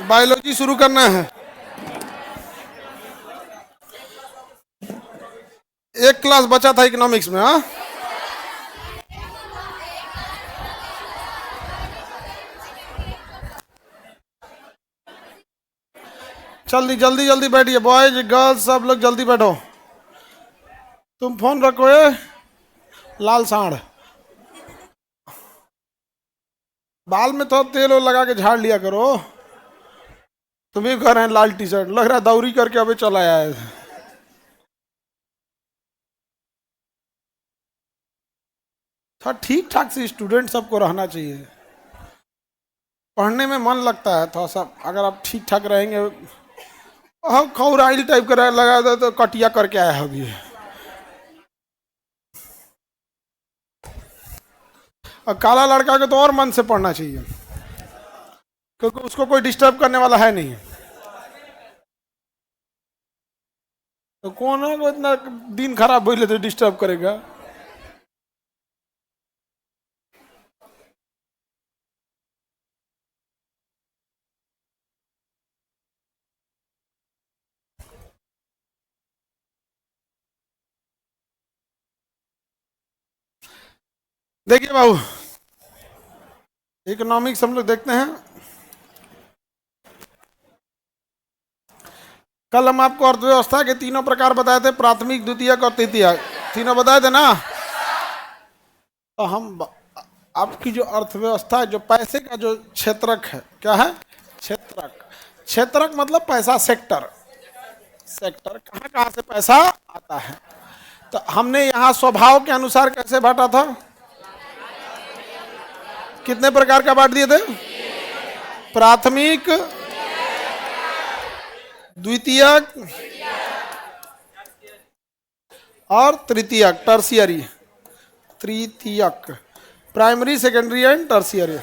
Biology शुरू करना है। एक क्लास बचा था इकोनॉमिक्स में। हाँ, जल्दी जल्दी जल्दी बैठिए, बॉयज गर्ल्स सब लोग जल्दी बैठो। तुम फोन रखो, ये लाल सांड। बाल में तो तेल और लगा के झाड़ लिया करो। तुम ही कह रहे हैं लाल टी शर्ट, लग रहा है दौरी करके अभी चला आया है। थोड़ा ठीक ठाक से स्टूडेंट सबको रहना चाहिए, पढ़ने में मन लगता है थोड़ा सा। अगर आप ठीक ठाक रहेंगे। हाँ, खौराइल टाइप का लगा दो तो कटिया करके आया है अभी। और काला लड़का को तो और मन से पढ़ना चाहिए, क्योंकि उसको कोई डिस्टर्ब करने वाला है नहीं। तो कौन है वो इतना दिन खराब बोले तो डिस्टर्ब करेगा। देखिए बाबू, इकोनॉमिक्स हम लोग देखते हैं। कल हम आपको अर्थव्यवस्था के तीनों प्रकार बताए थे, प्राथमिक, द्वितीयक और तृतीयक। तीनों बताए थे ना। तो हम आपकी जो अर्थव्यवस्था है, जो पैसे का जो क्षेत्रक है, क्या है? क्षेत्रक। क्षेत्रक मतलब पैसा, सेक्टर। सेक्टर कहाँ कहाँ से पैसा आता है। तो हमने यहाँ स्वभाव के अनुसार कैसे बांटा था? कितने प्रकार का बांट दिए थे? प्राथमिक, द्वितीयक और तृतीयक, टर्शियरी। तृतीयक, प्राइमरी, सेकेंडरी एंड टर्शियरी।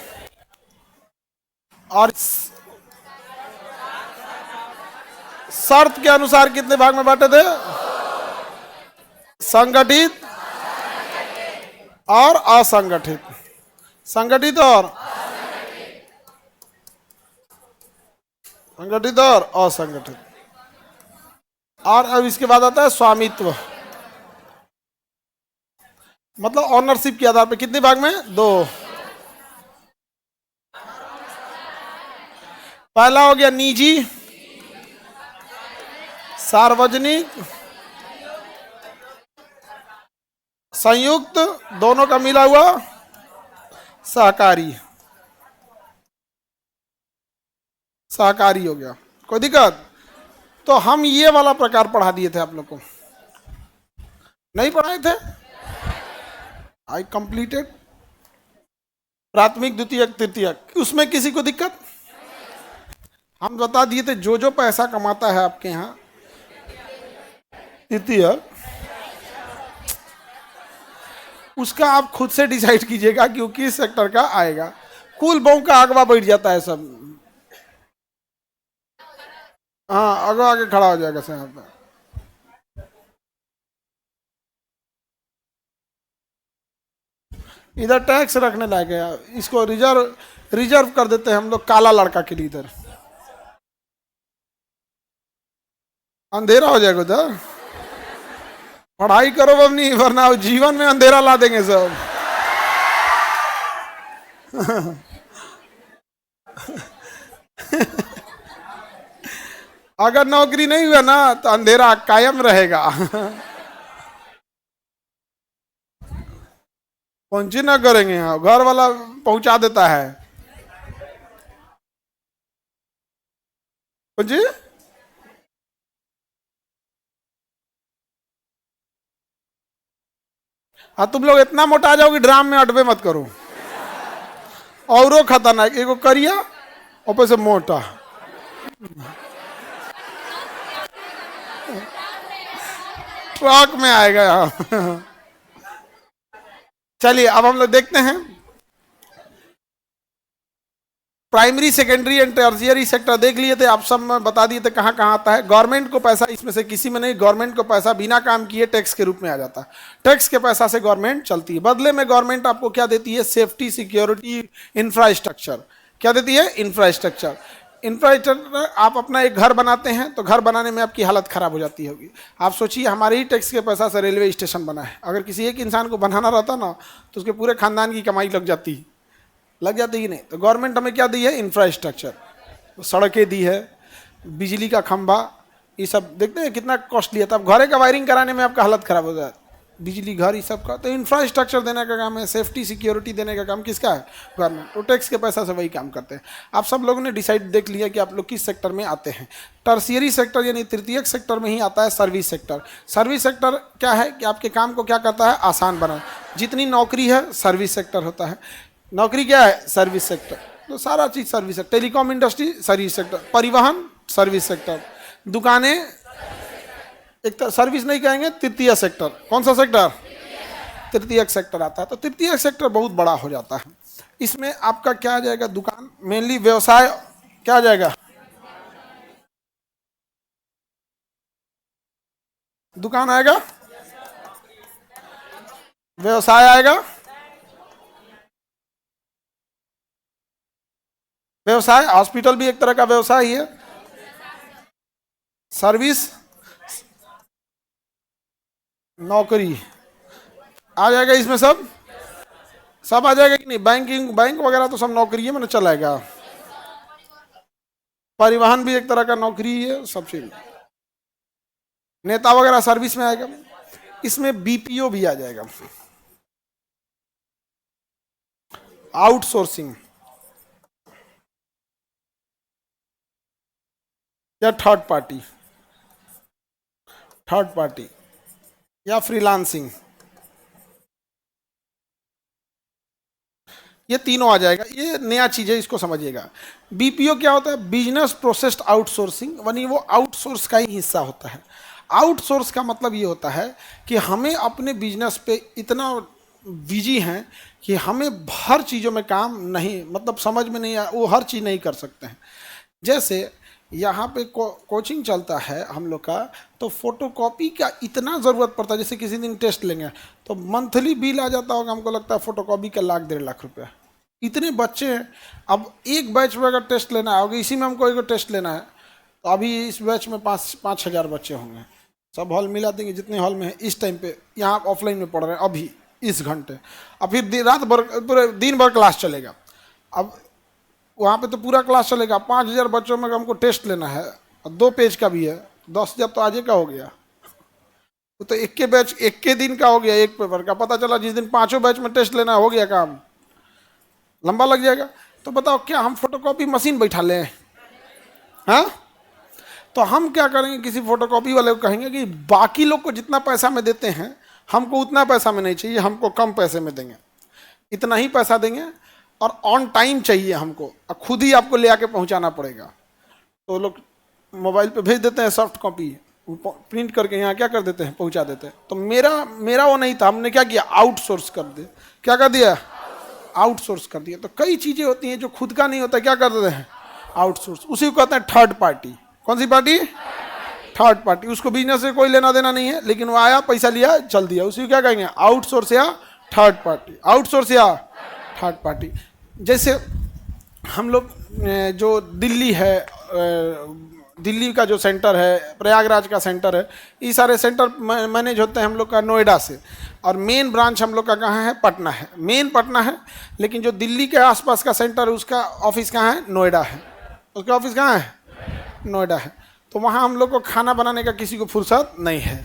और शर्त के अनुसार कितने भाग में बांटे थे? संगठित और असंगठित। संगठित और संगठित और असंगठित। और अब इसके बाद आता है स्वामित्व, मतलब ऑनरशिप के आधार पर। कितने भाग में? 2। पहला हो गया निजी, सार्वजनिक, संयुक्त, दोनों का मिला हुआ, सहकारी। सहकारी हो गया। कोई दिक्कत? तो हम ये वाला प्रकार पढ़ा दिए थे आप लोग को, नहीं पढ़ाए थे? आई कंप्लीटेड प्राथमिक, द्वितीयक, तृतीयक। उसमें किसी को दिक्कत? हम बता दिए थे जो जो पैसा कमाता है आपके यहाँ तृतीयक, उसका आप खुद से डिसाइड कीजिएगा कि वो किस सेक्टर का आएगा। कुल बहु का अगवा बैठ जाता है सब। हाँ, अगवा आगे खड़ा हो जाएगा यहाँ पे। इधर टैक्स रखने लायक है, इसको रिजर्व रिजर्व कर देते हैं हम लोग काला लड़का के लिए। इधर अंधेरा हो जाएगा उधर। पढ़ाई करो बबनी, वरना जीवन में अंधेरा ला देंगे सब। अगर नौकरी नहीं हुआ ना तो अंधेरा कायम रहेगा। पहुंची ना करेंगे, यहाँ घर वाला पहुंचा देता है। पहुंची। हाँ, तुम लोग इतना मोटा आ जाओगे, ड्राम में अटबे मत करो। औरों खतरनाक, एगो करिया ऊपर से मोटा। ट्रक में आएगा यहाँ। चलिए अब हम लोग देखते हैं primary, secondary and tertiary sector देख लिए थे आप सब, में बता दिए थे कहाँ कहाँ आता है। गवर्नमेंट को पैसा इसमें से किसी में नहीं, गवर्नमेंट को पैसा बिना काम किए टैक्स के रूप में आ जाता है। टैक्स के पैसा से गवर्नमेंट चलती है। बदले में गवर्नमेंट आपको क्या देती है? Safety, security, infrastructure. क्या देती है? इंफ्रास्ट्रक्चर। इंफ्रास्ट्रक्चर, आप अपना एक घर बनाते हैं तो घर बनाने में आपकी हालत खराब हो जाती होगी। आप सोचिए हमारे ही टैक्स के पैसा से रेलवे स्टेशन बना है, अगर किसी एक इंसान को बनाना रहता ना तो उसके पूरे खानदान की कमाई लग जाती कि नहीं। तो गवर्नमेंट हमें क्या दी है? इंफ्रास्ट्रक्चर, सड़कें दी है, बिजली का खंभा, ये सब देखते हैं कितना कॉस्टली है। तब घरे का वायरिंग कराने में आपका हालत खराब हो जाए, बिजली घर ये सब का। तो इंफ्रास्ट्रक्चर देने का काम है, सेफ्टी सिक्योरिटी देने का काम किसका है? गवर्नमेंट। तो टैक्स के पैसा से वही काम करते हैं। आप सब लोगों ने डिसाइड देख लिया कि आप लोग किस सेक्टर में आते हैं। टर्शियरी सेक्टर यानी तृतीयक सेक्टर में ही आता है सर्विस सेक्टर। सर्विस सेक्टर क्या है कि आपके काम को क्या करता है? आसान बना। जितनी नौकरी है सर्विस सेक्टर होता है। नौकरी क्या है? Service sector. तो सारा चीज़ service sector. Telecom industry service sector, परिवहन सर्विस सेक्टर, दुकानें एक सर्विस नहीं कहेंगे, तृतीय सेक्टर। कौन सा सेक्टर? तृतीय सेक्टर आता है। तो तृतीय सेक्टर बहुत बड़ा हो जाता है। इसमें आपका क्या आ जाएगा? दुकान, मेनली व्यवसाय क्या आ जाएगा? दुकान आएगा, व्यवसाय आएगा, व्यवसाय, हॉस्पिटल भी एक तरह का व्यवसाय ही है, सर्विस, नौकरी आ जाएगा। इसमें सब आ जाएगा कि नहीं? बैंकिंग, बैंक वगैरह तो सब नौकरी में चलाएगा। परिवहन भी एक तरह का नौकरी है, सब चीज। नेता वगैरह सर्विस में आएगा। इसमें बीपीओ भी आ जाएगा, आउटसोर्सिंग या थर्ड पार्टी या फ्रीलांसिंग, ये तीनों आ जाएगा। ये नया चीज है, इसको समझिएगा। बीपीओ क्या होता है? बिजनेस प्रोसेस्ड आउटसोर्सिंग, यानी वो आउटसोर्स का ही हिस्सा होता है। आउटसोर्स का मतलब ये होता है कि हमें अपने बिजनेस पे इतना बिजी हैं कि हमें हर चीज़ों में काम नहीं, मतलब समझ में नहीं आया, वो हर चीज़ नहीं कर सकते हैं। जैसे यहाँ पे कोचिंग चलता है हम लोग का, तो फोटोकॉपी का इतना ज़रूरत पड़ता है। जैसे किसी दिन टेस्ट लेंगे तो मंथली बिल आ जाता होगा, हमको लगता है फोटोकॉपी का 1-1.5 लाख रुपया। इतने बच्चे हैं, अब एक बैच में अगर टेस्ट लेना है, इसी में हमको एक टेस्ट लेना है, तो अभी इस बैच में 5,000 बच्चे होंगे। सब हॉल मिला देंगे जितने हॉल में है इस टाइम पे, यहाँ ऑफलाइन में पढ़ रहे हैं अभी इस घंटे, अब फिर रात भर पूरे दिन भर क्लास चलेगा। अब वहाँ पे तो पूरा क्लास चलेगा, 5,000 बच्चों में हमको टेस्ट लेना है, 2 पेज का भी है, 10,000 तो आज का हो गया। तो एक के बैच, एक के दिन का हो गया, एक पेपर का। पता चला जिस दिन 5 बैच में टेस्ट लेना हो गया, काम लंबा लग जाएगा। तो बताओ क्या हम फोटोकॉपी मशीन बैठा लें? हाँ, तो हम क्या करेंगे? किसी फोटोकॉपी वाले को कहेंगे कि बाकी लोग को जितना पैसा में देते हैं हमको उतना पैसा में नहीं चाहिए, हमको कम पैसे में देंगे, इतना ही पैसा देंगे और ऑन टाइम चाहिए हमको, और खुद ही आपको ले आके पहुंचाना पड़ेगा। तो लोग मोबाइल पे भेज देते हैं सॉफ्ट कॉपी, प्रिंट करके यहाँ क्या कर देते हैं, पहुंचा देते हैं। तो मेरा वो नहीं था, हमने क्या किया? आउटसोर्स कर दिया। क्या कर दिया? आउटसोर्स कर दिया। तो कई चीज़ें होती हैं जो खुद का नहीं होता, क्या कर देते हैं? आउटसोर्स। उसी को कहते हैं थर्ड पार्टी। कौन सी पार्टी? Third party. उसको बिजनेस से कोई लेना देना नहीं है, लेकिन वो आया, पैसा लिया, चल दिया, उसी को क्या कहेंगे? आउटसोर्स या थर्ड पार्टी। आउटसोर्स या थर्ड पार्टी। जैसे हम लोग जो दिल्ली है, दिल्ली का जो सेंटर है, प्रयागराज का सेंटर है, ये सारे सेंटर मैनेज होते हैं हम लोग का नोएडा से, और मेन ब्रांच हम लोग का कहाँ है? पटना है। मेन पटना है, लेकिन जो दिल्ली के आसपास का सेंटर है उसका ऑफिस कहाँ है? नोएडा है। उसका ऑफिस कहाँ है? नोएडा है। तो वहाँ हम लोग को खाना बनाने का किसी को फुर्सत नहीं है,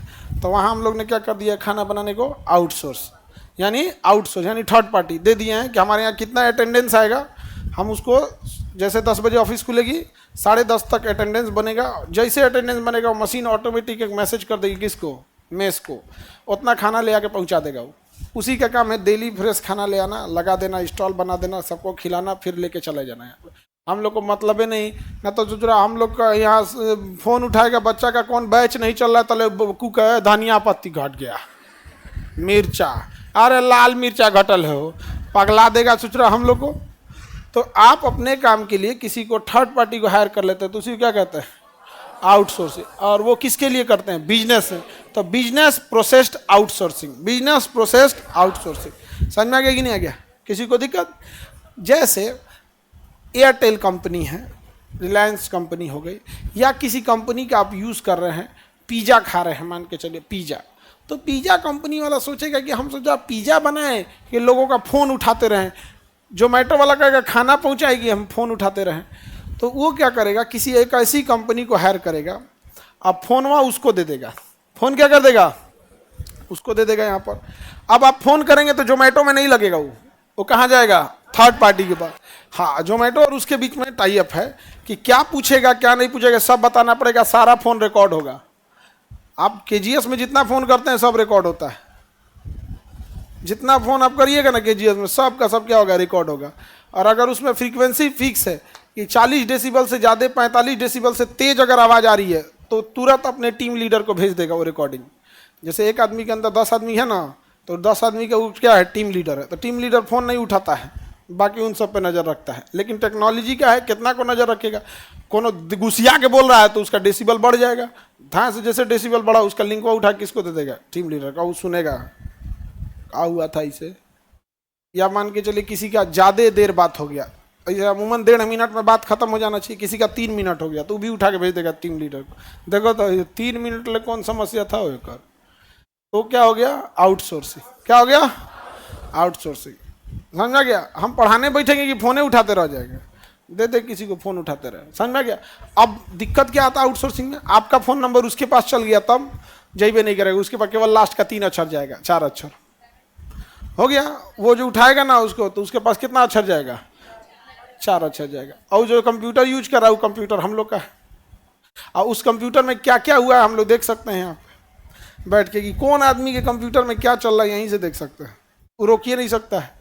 तो वहाँ हम लोग ने क्या कर दिया? खाना बनाने को आउटसोर्स, यानी थर्ड पार्टी दे दिए हैं कि हमारे यहाँ कितना अटेंडेंस आएगा, हम उसको, जैसे 10 बजे ऑफिस खुलेगी, 10:30 तक अटेंडेंस बनेगा। जैसे अटेंडेंस बनेगा मशीन ऑटोमेटिक एक मैसेज कर देगी, किसको? मेस को। उतना खाना ले आके पहुँचा देगा वो। उसी का काम है डेली फ्रेश खाना ले आना, लगा देना, स्टॉल बना देना, सबको खिलाना, फिर लेके चले जाना है। हम लोग को मतलब ही नहीं ना। तो जो हम लोग का यहाँ फ़ोन उठाएगा, बच्चा का कौन बैच नहीं चल रहा, तले कुक है, धनिया पत्ती घट गया, मिर्चा, अरे लाल मिर्चा घटल है, हो पगला देगा सोच रहा हम लोग को। तो आप अपने काम के लिए किसी को थर्ड पार्टी को हायर कर लेते हैं, तो उसी को क्या कहते हैं? आउटसोर्सिंग। और वो किसके लिए करते हैं? बिजनेस से। तो business processed outsourcing, business processed outsourcing. समझ में आ गया कि नहीं आ गया? किसी को दिक्कत? जैसे एयरटेल कंपनी है, रिलायंस कंपनी हो गई, या किसी कंपनी का आप यूज़ कर रहे हैं, पिज़्ज़ा खा रहे हैं, मान के चलिए पिज़्ज़ा, तो पिज़्ज़ा कंपनी वाला सोचेगा कि हम सोचा पिज़्ज़ा बनाएं कि लोगों का फ़ोन उठाते रहें, जोमेटो वाला कहेगा खाना पहुंचाएगी, हम फ़ोन उठाते रहें। तो वो क्या करेगा, किसी एक ऐसी कंपनी को हायर करेगा, अब फ़ोन वहाँ उसको दे देगा, फ़ोन क्या कर देगा, उसको दे देगा यहाँ पर। अब आप फ़ोन करेंगे तो जोमेटो में नहीं लगेगा, वो कहाँ जाएगा, थर्ड पार्टी के पास। हाँ, जोमेटो और उसके बीच में टाई अप है कि क्या पूछेगा क्या नहीं पूछेगा सब बताना पड़ेगा, सारा फ़ोन रिकॉर्ड होगा। आप केजीएस में जितना फ़ोन करते हैं सब रिकॉर्ड होता है, जितना फ़ोन आप करिएगा ना केजीएस में सब का सब क्या होगा, रिकॉर्ड होगा। और अगर उसमें फ्रीक्वेंसी फिक्स है कि 40 डेसिबल से ज़्यादा 45 डेसिबल से तेज़ अगर आवाज़ आ रही है तो तुरंत अपने टीम लीडर को भेज देगा वो रिकॉर्डिंग। जैसे एक आदमी के अंदर 10 आदमी है ना, तो 10 आदमी का क्या है, टीम लीडर है, तो टीम लीडर फ़ोन नहीं उठाता है, बाकी उन सब पे नज़र रखता है। लेकिन टेक्नोलॉजी क्या है, कितना को नज़र रखेगा, कोनो गुस्सिया के बोल रहा है तो उसका डेसिबल बढ़ जाएगा, धा से जैसे डेसिबल बढ़ा उसका लिंक उठा किसको दे देगा, टीम लीडर का, वो सुनेगा क्या हुआ था इसे। या मान के चलिए किसी का ज़्यादा देर बात हो गया, अमूमन 1.5 मिनट में बात खत्म हो जाना चाहिए, किसी का 3 मिनट हो गया तो भी उठा के भेज देगा टीम लीडर को, देखो तो 3 मिनट ले कौन समस्या था वो कर। तो क्या हो गया, आउटसोर्सिंग। क्या हो गया, आउटसोर्सिंग। समझा गया, हम पढ़ाने बैठेंगे कि फ़ोने उठाते रह जाएंगे, दे दे किसी को फ़ोन उठाते रहे। समझ में गया। अब दिक्कत क्या आता है आउटसोर्सिंग में, आपका फ़ोन नंबर उसके पास चल गया तब जैबे नहीं करेगा, उसके पास केवल लास्ट का 3 अक्षर जाएगा, 4 अक्षर हो गया। वो जो उठाएगा ना उसको, तो उसके पास कितना अक्षर जाएगा, 4 अक्षर जाएगा। और जो कंप्यूटर यूज कर रहा है वो कंप्यूटर हम लोग का है, और उस कंप्यूटर में क्या क्या हुआ है हम लोग देख सकते हैं यहाँ पे बैठ के, कि कौन आदमी के कंप्यूटर में क्या चल रहा है यहीं से देख सकते हैं, वो रोकिए नहीं सकता है।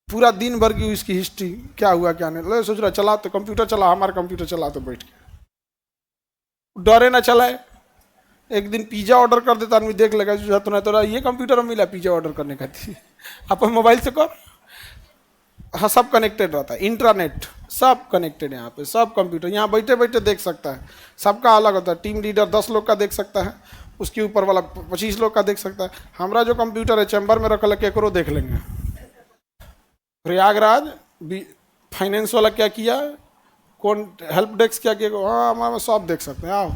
पूरा दिन भर की इसकी हिस्ट्री, क्या हुआ क्या नहीं, सोच रहा चला तो कंप्यूटर चला, हमारा कंप्यूटर चला तो बैठ के डरे ना चलाए। एक दिन पिज्जा ऑर्डर कर देता आदमी, देख लेगा तो नहीं तो ये कंप्यूटर में मिला पिज्जा ऑर्डर करने का थी, अपन मोबाइल से कर। हाँ, सब कनेक्टेड रहता है, इंटरनेट सब कनेक्टेड है यहाँ पे, सब कंप्यूटर यहाँ बैठे बैठे देख सकता है, सबका अलग होता है। टीम लीडर 10 लोग का देख सकता है, उसके ऊपर वाला 25 लोग का देख सकता है। हमारा जो कंप्यूटर है चैम्बर में रख के करो देख लेंगे, प्रयागराज फाइनेंस वाला क्या किया, कौन हेल्प डेस्क क्या किया, हाँ हमारा सब देख सकते हैं। आओ,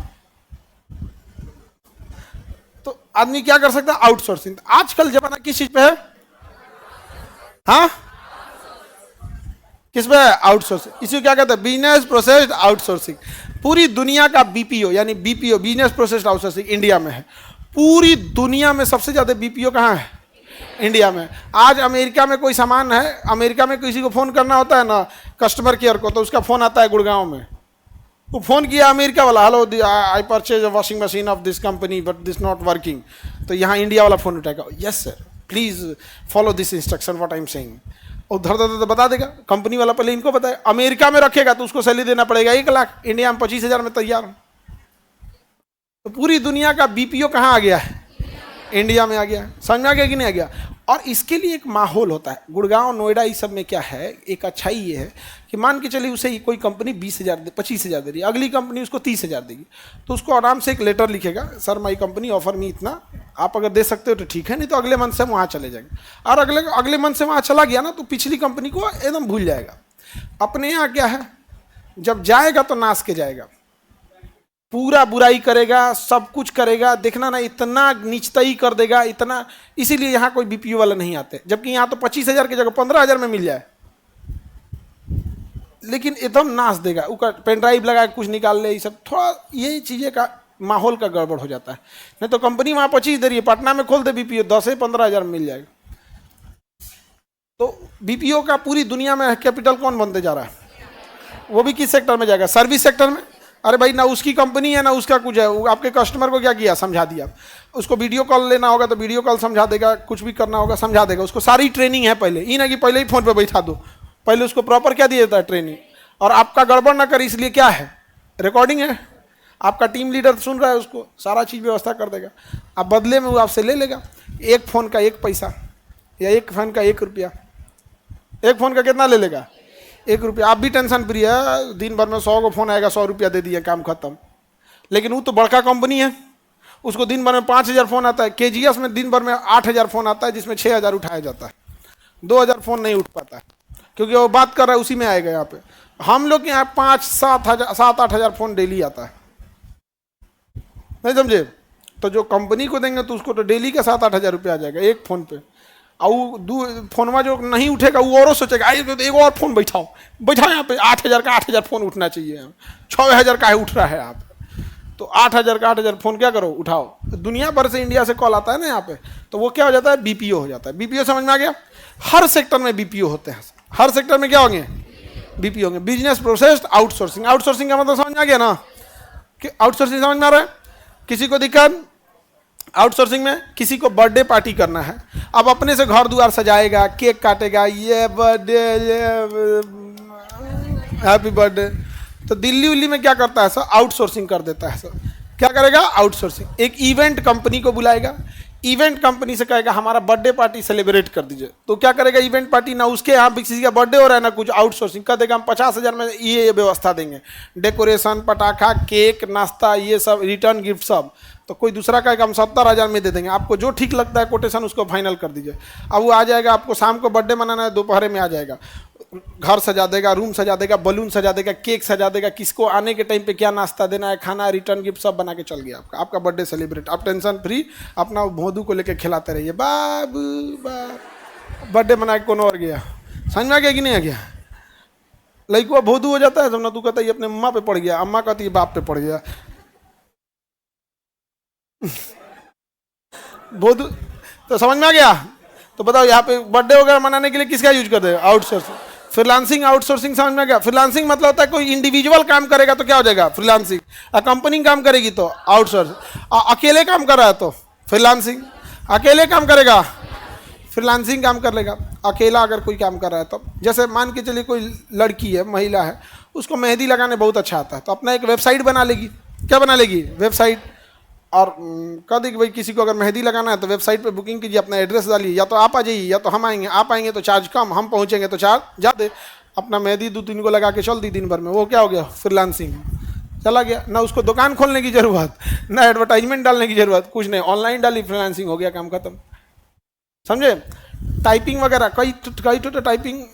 तो आदमी क्या कर सकता है, आउटसोर्सिंग। आजकल जमाना किस चीज पे है, हाँ किस पे है, आउटसोर्सिंग। इसी क्या कहते हैं, बिजनेस प्रोसेस आउटसोर्सिंग। पूरी दुनिया का बीपीओ यानी BPO business process outsourcing India में है। पूरी दुनिया में सबसे ज्यादा बीपीओ कहाँ है, इंडिया में। आज अमेरिका में कोई सामान है, अमेरिका में किसी को फोन करना होता है ना कस्टमर केयर को, तो उसका फोन आता है गुड़गांव में, वो फोन किया अमेरिका वाला, hello I purchase a washing machine of this company but this not working, तो यहाँ इंडिया वाला फोन उठाएगा, yes sir please follow this instruction what I am saying, उधर तो बता देगा। कंपनी वाला पहले इनको बताए, अमेरिका में रखेगा तो उसको सैलरी देना पड़ेगा 1 लाख, इंडिया में 25,000 में तैयार। तो पूरी दुनिया का बीपीओ कहाँ आ गया है, इंडिया में आ गया। समझ में आ गया कि नहीं आ गया। और इसके लिए एक माहौल होता है, गुड़गांव नोएडा इस सब में क्या है, एक अच्छाई ये है कि मान के चलिए उसे कोई कंपनी 20,000 25,000 दे रही है, अगली कंपनी उसको 30,000 देगी, तो उसको आराम से एक लेटर लिखेगा, sir my company offer me इतना, आप अगर दे सकते हो तो ठीक है, नहीं तो अगले मंथ से वहाँ चले जाएंगे। और अगले मंथ से वहाँ चला गया ना तो पिछली कंपनी को एकदम भूल जाएगा। अपने यहाँ क्या है, जब जाएगा तो नाश के जाएगा, पूरा बुराई करेगा, सब कुछ करेगा, देखना ना इतना नीचताई कर देगा इतना। इसीलिए यहाँ कोई बीपीओ वाला नहीं आते, जबकि यहाँ तो 25,000 की जगह 15,000 में मिल जाए, लेकिन एकदम नाश देगा। उसका पेन ड्राइव लगा कुछ निकाल ले, ये सब थोड़ा ये चीज़ें का माहौल का गड़बड़ हो जाता है। नहीं तो कंपनी वहाँ 25 दे रही है, पटना में खोल दे बीपीओ 10 से 15,000 में मिल जाएगा। तो बीपीओ का पूरी दुनिया में कैपिटल कौन बनते जा रहा है, वो भी किस सेक्टर में जाएगा, सर्विस सेक्टर में। अरे भाई ना उसकी कंपनी है ना उसका कुछ है, वो आपके कस्टमर को क्या किया, समझा दिया। उसको वीडियो कॉल लेना होगा तो वीडियो कॉल समझा देगा, कुछ भी करना होगा समझा देगा। उसको सारी ट्रेनिंग है पहले, ये ना कि पहले ही फोन पे बैठा दो, पहले उसको प्रॉपर क्या दिया जाता है, ट्रेनिंग। और आपका गड़बड़ ना करे इसलिए क्या है, रिकॉर्डिंग है, आपका टीम लीडर सुन रहा है, उसको सारा चीज़ व्यवस्था कर देगा। अब बदले में वो आपसे ले लेगा एक फ़ोन का 1 पैसा, या एक फ़ोन का 1 रुपया। एक फ़ोन का कितना ले लेगा, 1 रुपया। आप भी टेंशन फ्री है, दिन भर में 100 को फ़ोन आएगा, 100 रुपया दे दिया, काम खत्म। लेकिन वो तो बड़का कंपनी है, उसको दिन भर में 5,000 फ़ोन आता है। केजीएस में दिन भर में 8,000 फ़ोन आता है, जिसमें 6,000 उठाया जाता है, 2,000 फ़ोन नहीं उठ पाता है, क्योंकि वो बात कर रहा है उसी में आएगा यहाँ पे। हम लोग के यहाँ 5-7 8 हजार फ़ोन डेली आता है, नहीं समझे? तो जो कंपनी को देंगे तो उसको तो डेली का 7-8 हजार रुपया आ जाएगा एक फ़ोन पे। और वो फोनवा जो नहीं उठेगा वो और सोचेगा आई तो एक और फ़ोन बैठाओ यहाँ पे 8 हजार का 8 हजार फ़ोन उठना चाहिए, 6 हजार का है उठ रहा है आप, तो 8 हजार का 8 हजार फ़ोन क्या करो उठाओ। दुनिया भर से इंडिया से कॉल आता है ना यहाँ पे, तो वो क्या हो जाता है बीपीओ हो जाता है। बीपीओ समझ में आ गया? हर सेक्टर में बीपीओ होते हैं, हर सेक्टर में क्या होंगे बीपीओ होंगे, बिजनेस प्रोसेस आउटसोर्सिंग। आउटसोर्सिंग का मतलब समझ में आ गया ना कि आउटसोर्सिंग समझ में आ रहा है? किसी को दिक्कत आउटसोर्सिंग में? किसी को बर्थडे पार्टी करना है, अब अपने से घर द्वार सजाएगा, केक काटेगा, ये बर्थडे ये हैप्पी बर्थडे, तो दिल्ली उल्ली में क्या करता है सर आउटसोर्सिंग कर देता है सर। क्या करेगा आउटसोर्सिंग, एक इवेंट कंपनी को बुलाएगा, इवेंट कंपनी से कहेगा हमारा बर्थडे पार्टी सेलिब्रेट कर दीजिए, तो क्या करेगा इवेंट पार्टी, ना उसके यहाँ किसी का बर्थडे हो रहा है ना कुछ, आउटसोर्सिंग कर देगा हम 50 हजार में ये व्यवस्था देंगे, डेकोरेशन, पटाखा, केक, नाश्ता, ये सब, रिटर्न गिफ्ट सब। तो कोई दूसरा कहेगा हम 70 हजार में दे देंगे, आपको जो ठीक लगता है कोटेशन उसको फाइनल कर दीजिए। अब वो आ जाएगा, आपको शाम को बर्थडे मनाना है, दोपहर में आ जाएगा, घर सजा देगा, रूम सजा देगा, बलून सजा देगा, केक सजा देगा, किसको आने के टाइम पे क्या नाश्ता देना है, खाना, रिटर्न गिफ्ट सब बना के चल गया आपका बर्थडे सेलिब्रेट। आप टेंशन फ्री अपना भोदू को लेके खिलाते रहिए, बाबू बर्थडे मना के कौन और गया। समझ में आ गया कि नहीं आ गया? लड़का भोदू हो जाता है समझना, तू कहता है अपने अम्मा पे पड़ गया, अम्मा कहती है बाप पे पड़ गया। भोदू तो समझ में आ गया? तो बताओ यहाँ पे बर्थडे वगैरह मनाने के लिए किसका यूज करते हैं आउटसोर्सिंग। फ्रीलांसिंग आउटसोर्सिंग समझ में आ गया? फ्रीलांसिंग मतलब होता है कोई इंडिविजुअल काम करेगा तो क्या हो जाएगा फ्रीलांसिंग, कंपनी काम करेगी तो आउटसोर्स, अकेले काम कर रहा है तो फ्रीलांसिंग, अकेले काम करेगा फ्रीलांसिंग काम कर लेगा। अकेला अगर कोई काम कर रहा है तो, जैसे मान के चलिए कोई लड़की है, महिला है, उसको मेहंदी लगाने बहुत अच्छा आता है, तो अपना एक वेबसाइट बना लेगी। क्या बना लेगी? वेबसाइट। और कह दी कि भाई किसी को अगर मेहंदी लगाना है तो वेबसाइट पे बुकिंग कीजिए, अपना एड्रेस डालिए, या तो आप आ जाइए या तो हम आएंगे, आप आएंगे तो चार्ज कम, हम पहुंचेंगे तो चार्ज ज़्यादा। अपना मेहंदी 2-3 को लगा के चल दी दिन भर में, वो क्या हो गया फ्रीलांसिंग, चला गया। ना उसको दुकान खोलने की ज़रूरत, ना एडवर्टाइजमेंट डालने की ज़रूरत, कुछ नहीं, ऑनलाइन डाली, फ्रीलांसिंग हो गया, काम खत्म। समझे? टाइपिंग वगैरह कई तो टाइपिंग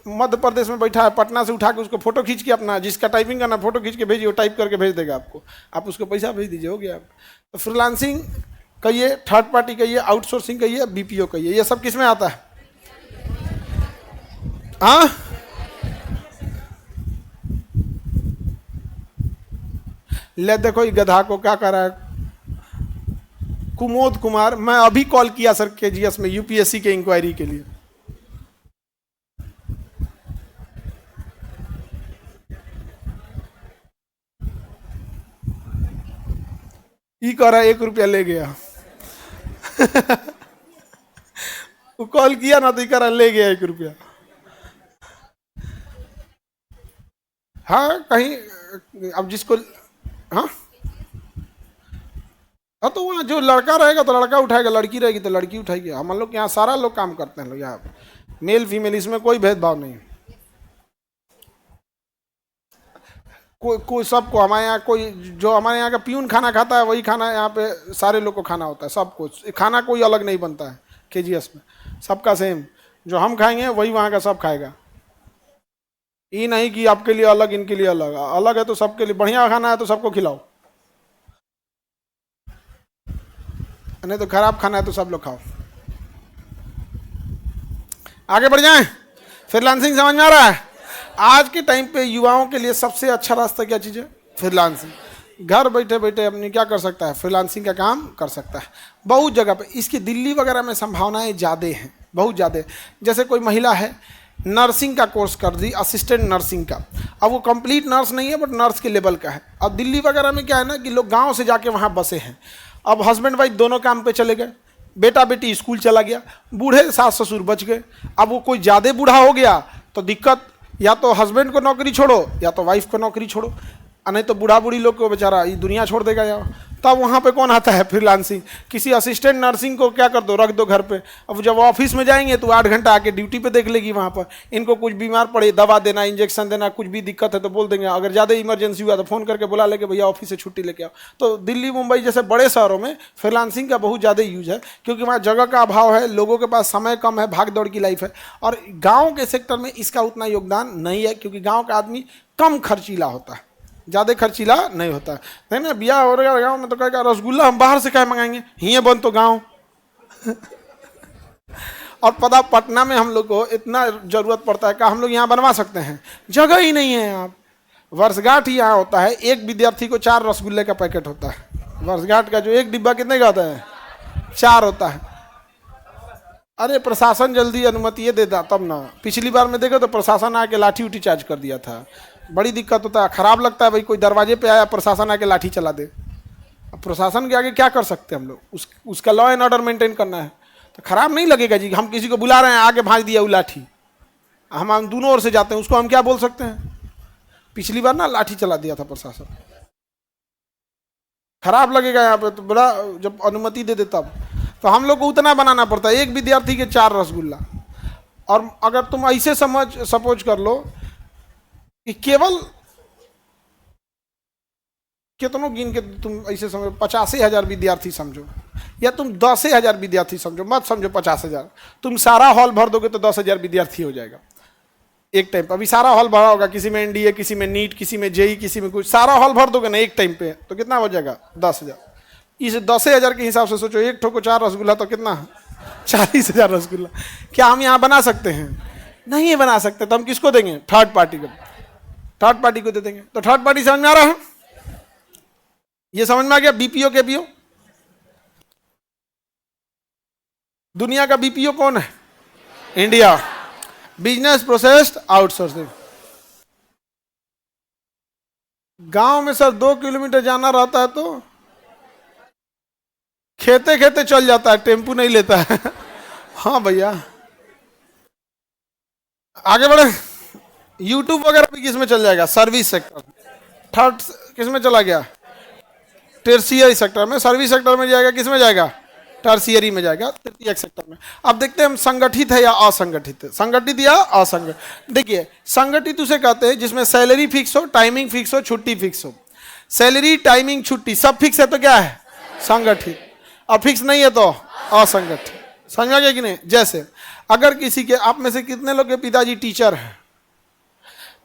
मध्य प्रदेश में बैठा है, पटना से उठा के उसको फोटो खींच के, अपना जिसका टाइपिंग करना फोटो खींच के भेजिए, वो टाइप करके भेज देगा आपको, आप उसको पैसा भेज दीजिए, हो गया। तो फ्रीलांसिंग कहिए, थर्ड पार्टी कहिए, आउटसोर्सिंग कहिए, बीपीओ कहिए, ये सब किस में आता है? हाँ, ले देखो ये गधा को क्या कर रहा है, कुमोद कुमार। मैं अभी कॉल किया सर केजीएस में यूपीएससी के इंक्वायरी के लिए, ई कर रहा है, 1 रुपया ले गया। वो कॉल किया ना तो करा ले गया 1 रुपया। हाँ कहीं अब जिसको, हाँ हाँ, तो वहाँ जो लड़का रहेगा तो लड़का उठाएगा, लड़की रहेगी तो लड़की उठाएगी। हम लोग यहाँ सारा लोग काम करते हैं, लोग यहाँ मेल फीमेल इसमें कोई भेदभाव नहीं, कोई सबको। हमारे यहाँ कोई जो हमारे यहाँ का प्यून खाना खाता है वही खाना यहाँ पे सारे लोग को खाना होता है, सब कुछ, खाना कोई अलग नहीं बनता है केजीएस में, सबका सेम, जो हम खाएंगे वही वहाँ का सब खाएगा। ये नहीं कि आपके लिए अलग इनके लिए अलग, अलग है तो सबके लिए, बढ़िया खाना है तो सबको खिलाओ, नहीं तो खराब खाना है तो सब लोग खाओ। आगे बढ़ जाएं। फ्रीलांसिंग समझ में आ रहा है? आज के टाइम पे युवाओं के लिए सबसे अच्छा रास्ता क्या चीज़ है? फ्रीलांसिंग। घर बैठे बैठे अपनी क्या कर सकता है? फ्रीलांसिंग का काम कर सकता है बहुत जगह पे। इसकी दिल्ली वगैरह में संभावनाएं ज़्यादा हैं, बहुत ज़्यादा। जैसे कोई महिला है, नर्सिंग का कोर्स कर दी, असिस्टेंट नर्सिंग का, अब वो कंप्लीट नर्स नहीं है बट नर्स के लेवल का है। अब दिल्ली वगैरह में क्या है ना कि लोग गाँव से जाके वहाँ बसे हैं, अब हस्बैंड वाइफ दोनों काम पे चले गए, बेटा बेटी स्कूल चला गया, बूढ़े सास ससुर बच गए। अब वो कोई ज़्यादा बूढ़ा हो गया तो दिक्कत, या तो हस्बैंड को नौकरी छोड़ो या तो वाइफ को नौकरी छोड़ो, नहीं तो बूढ़ा बूढ़ी लोग को बेचारा ये दुनिया छोड़ देगा यार। तब वहाँ पे कौन आता है? फ्रीलांसिंग। किसी असिस्टेंट नर्सिंग को क्या कर दो, रख दो घर पे। अब जब ऑफिस में जाएंगे तो 8 घंटा आके ड्यूटी पे देख लेगी वहाँ पर। इनको कुछ बीमार पड़े, दवा देना, इंजेक्शन देना, कुछ भी दिक्कत है तो बोल देंगे। अगर ज़्यादा इमरजेंसी हुआ तो फोन करके बुला लेके भैया ऑफिस से छुट्टी लेके आओ। तो दिल्ली मुंबई जैसे बड़े शहरों में फ्रीलांसिंग का बहुत ज़्यादा यूज है, क्योंकि वहाँ जगह का अभाव है, लोगों के पास समय कम है, भाग दौड़ की लाइफ है। और गाँव के सेक्टर में इसका उतना योगदान नहीं है, क्योंकि गाँव का आदमी कम खर्चीला होता है, ज़्यादा खर्चीला नहीं होता है ना। ब्याह हो रहा है गाँव में तो कहेगा रसगुल्ला हम बाहर से क्या मंगाएंगे, हिये बन तो गाँव। और पता पटना में हम लोग को इतना जरूरत पड़ता है कि हम लोग यहाँ बनवा सकते हैं, जगह ही नहीं है यहाँ। वर्षगांठ ही यहाँ होता है, एक विद्यार्थी को 4 रसगुल्ले का पैकेट होता है। वर्षगांठ का जो एक डिब्बा कितने का होता है? 4 होता है। अरे प्रशासन जल्दी अनुमति ये देता तब ना। पिछली बार में देखो तो प्रशासन आके लाठी उठी चार्ज कर दिया था। बड़ी दिक्कत होता है, खराब लगता है भाई, कोई दरवाजे पे आया प्रशासन आके लाठी चला दे। अब प्रशासन के आगे क्या कर सकते हैं हम लोग? उसका लॉ एंड ऑर्डर मेंटेन करना है, तो खराब नहीं लगेगा जी। हम किसी को बुला रहे हैं, आगे भाग दिया वो लाठी, हम दोनों ओर से जाते हैं, उसको हम क्या बोल सकते हैं? पिछली बार ना लाठी चला दिया था प्रशासन, खराब लगेगा यहाँ पे तो बड़ा। जब अनुमति दे दे तब तो हम लोग को उतना बनाना पड़ता है, एक विद्यार्थी के 4 रसगुल्ला। और अगर तुम ऐसे सपोज कर लो कि केवल कितनों गिन के तुम ऐसे समझो, 85,000 विद्यार्थी समझो, या तुम 10,000 विद्यार्थी समझो, मत समझो 50,000। तुम सारा हॉल भर दोगे तो 10,000 विद्यार्थी हो जाएगा एक टाइम पर। अभी सारा हॉल भरा होगा, किसी में एनडीए, किसी में नीट, किसी में जेई, किसी में कुछ, सारा हॉल भर दोगे ना एक टाइम पे, तो कितना हो जाएगा? 10,000। इस 10,000 के हिसाब से सोचो, एक ठो को 4 रसगुल्ला तो कितना? 40,000 रसगुल्ला। क्या हम यहाँ बना सकते हैं? नहीं बना सकते। तो हम किसको देंगे? थर्ड पार्टी को। थर्ड पार्टी को दे देंगे। तो थर्ड पार्टी समझ में आ रहा है? ये समझ में आ गया? BPO KPO. दुनिया का बीपीओ कौन है? इंडिया। Business processed outsourcing. गांव में सर 2 किलोमीटर जाना रहता है तो खेते खेते चल जाता है, टेम्पू नहीं लेता है। हाँ भैया, आगे बढ़े। यूट्यूब वगैरह भी किस में चल जाएगा? Service sector. थर्ड किस में चला गया? टर्शियरी सेक्टर में। सर्विस सेक्टर में जाएगा, किस में जाएगा? टर्शियरी में जाएगा, तृतीयक सेक्टर में। अब देखते हैं हम संगठित है या असंगठित है। संगठित या असंगठित। देखिए, संगठित उसे कहते हैं जिसमें सैलरी फिक्स हो, टाइमिंग फिक्स हो, छुट्टी फिक्स हो। सैलरी, टाइमिंग, छुट्टी सब फिक्स है तो क्या है? संगठित। और फिक्स नहीं है तो असंगठित। समझा गया कि नहीं? जैसे अगर किसी के, आप में से कितने लोग के पिताजी टीचर हैं?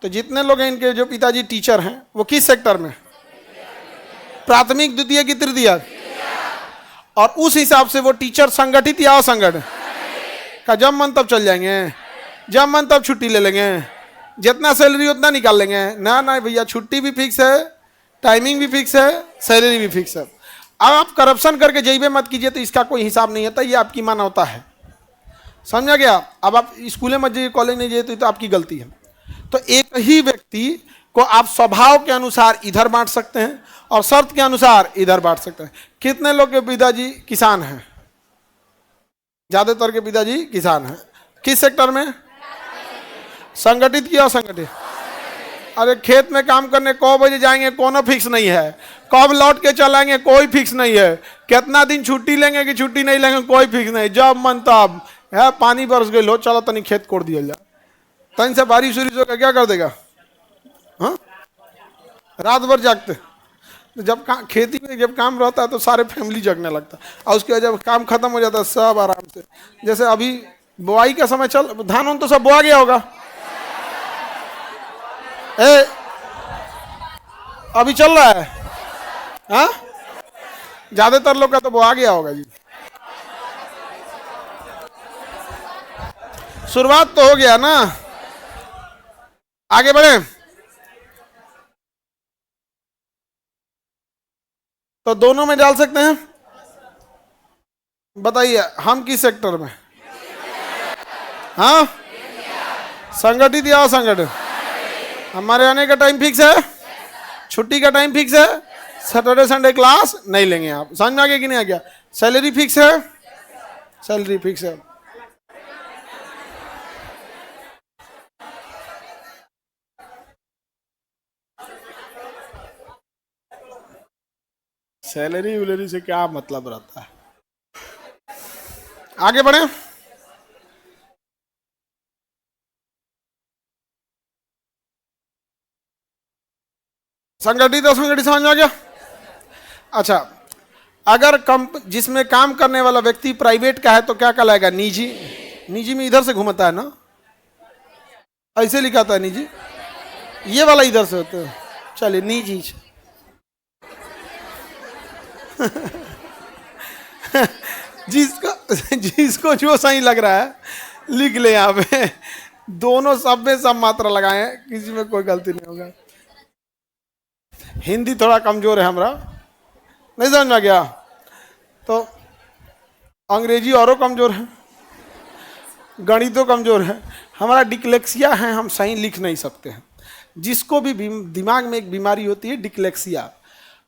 तो जितने लोग हैं इनके जो पिताजी टीचर हैं वो किस सेक्टर में? प्राथमिक, द्वितीय की तृतीय? और उस हिसाब से वो टीचर संगठित या असंगठित? का जब मन तब चल जाएंगे, जब मन तब छुट्टी ले लेंगे, जितना सैलरी उतना निकाल लेंगे? ना ना भैया, छुट्टी भी फिक्स है, टाइमिंग भी फिक्स है, सैलरी भी फिक्स है। अब आप करप्शन करके जेबे मत कीजिए तो इसका कोई हिसाब नहीं होता, ये आपकी मानवता है। समझा गया? अब आप स्कूल मत जाइए, कॉलेज नहीं जाइए तो आपकी गलती है। तो एक ही व्यक्ति को आप स्वभाव के अनुसार इधर बांट सकते हैं और शर्त के अनुसार इधर बांट सकते हैं। कितने लोग के पिताजी किसान हैं? ज्यादातर के पिताजी किसान हैं। किस सेक्टर में? संगठित या असंगठित? अरे खेत में काम करने कब बजे जाएंगे कोनो फिक्स नहीं है, कब लौट के चलाएंगे कोई फिक्स नहीं है, कितना दिन छुट्टी लेंगे कि छुट्टी नहीं लेंगे कोई फिक्स नहीं, जब मन तब है। पानी बरस गई, लो चलो तनी खेत कोड़ दिया जाए, तन से बारिश उरिश होकर क्या कर देगा? हाँ, रात भर जागते। जब खेती में जब काम रहता है तो सारे फैमिली जगने लगता है, और उसके बाद जब काम खत्म हो जाता है सब आराम से। जैसे अभी बुआई का समय चल, धान तो सब बोआ गया होगा। अभी चल रहा है? हाँ, ज्यादातर लोग का तो बोआ गया होगा जी। शुरुआत तो हो गया ना। आगे बढ़े तो दोनों में डाल सकते हैं। बताइए हम किस सेक्टर में? हाँ, संगठित या असंगठित? हमारे आने का टाइम फिक्स है, छुट्टी का टाइम फिक्स है, सैटरडे संडे क्लास नहीं लेंगे। आप समझ में आ गया कि नहीं आ गया? सैलरी फिक्स है, सैलरी फिक्स है। सैलरी वैलरी से क्या मतलब रहता है। आगे बढ़े। संगठित और संगठित समझ में आ गया। अच्छा, अगर जिसमें काम करने वाला व्यक्ति प्राइवेट का है तो क्या कहलाएगा? निजी। निजी में इधर से घूमता है ना, ऐसे लिखा था निजी, ये वाला इधर से होता है। चलिए निजी। जिसको जो सही लग रहा है लिख ले यहाँ पे। दोनों सब में सब मात्रा लगाए हैं, किसी में कोई गलती नहीं होगा। हिंदी थोड़ा कमजोर है हमारा, नहीं समझ में गया तो अंग्रेजी औरों कमजोर है, गणितों कमजोर है, हमारा डिक्लेक्सिया है, हम सही लिख नहीं सकते हैं। जिसको भी दिमाग में एक बीमारी होती है डिक्लेक्सिया,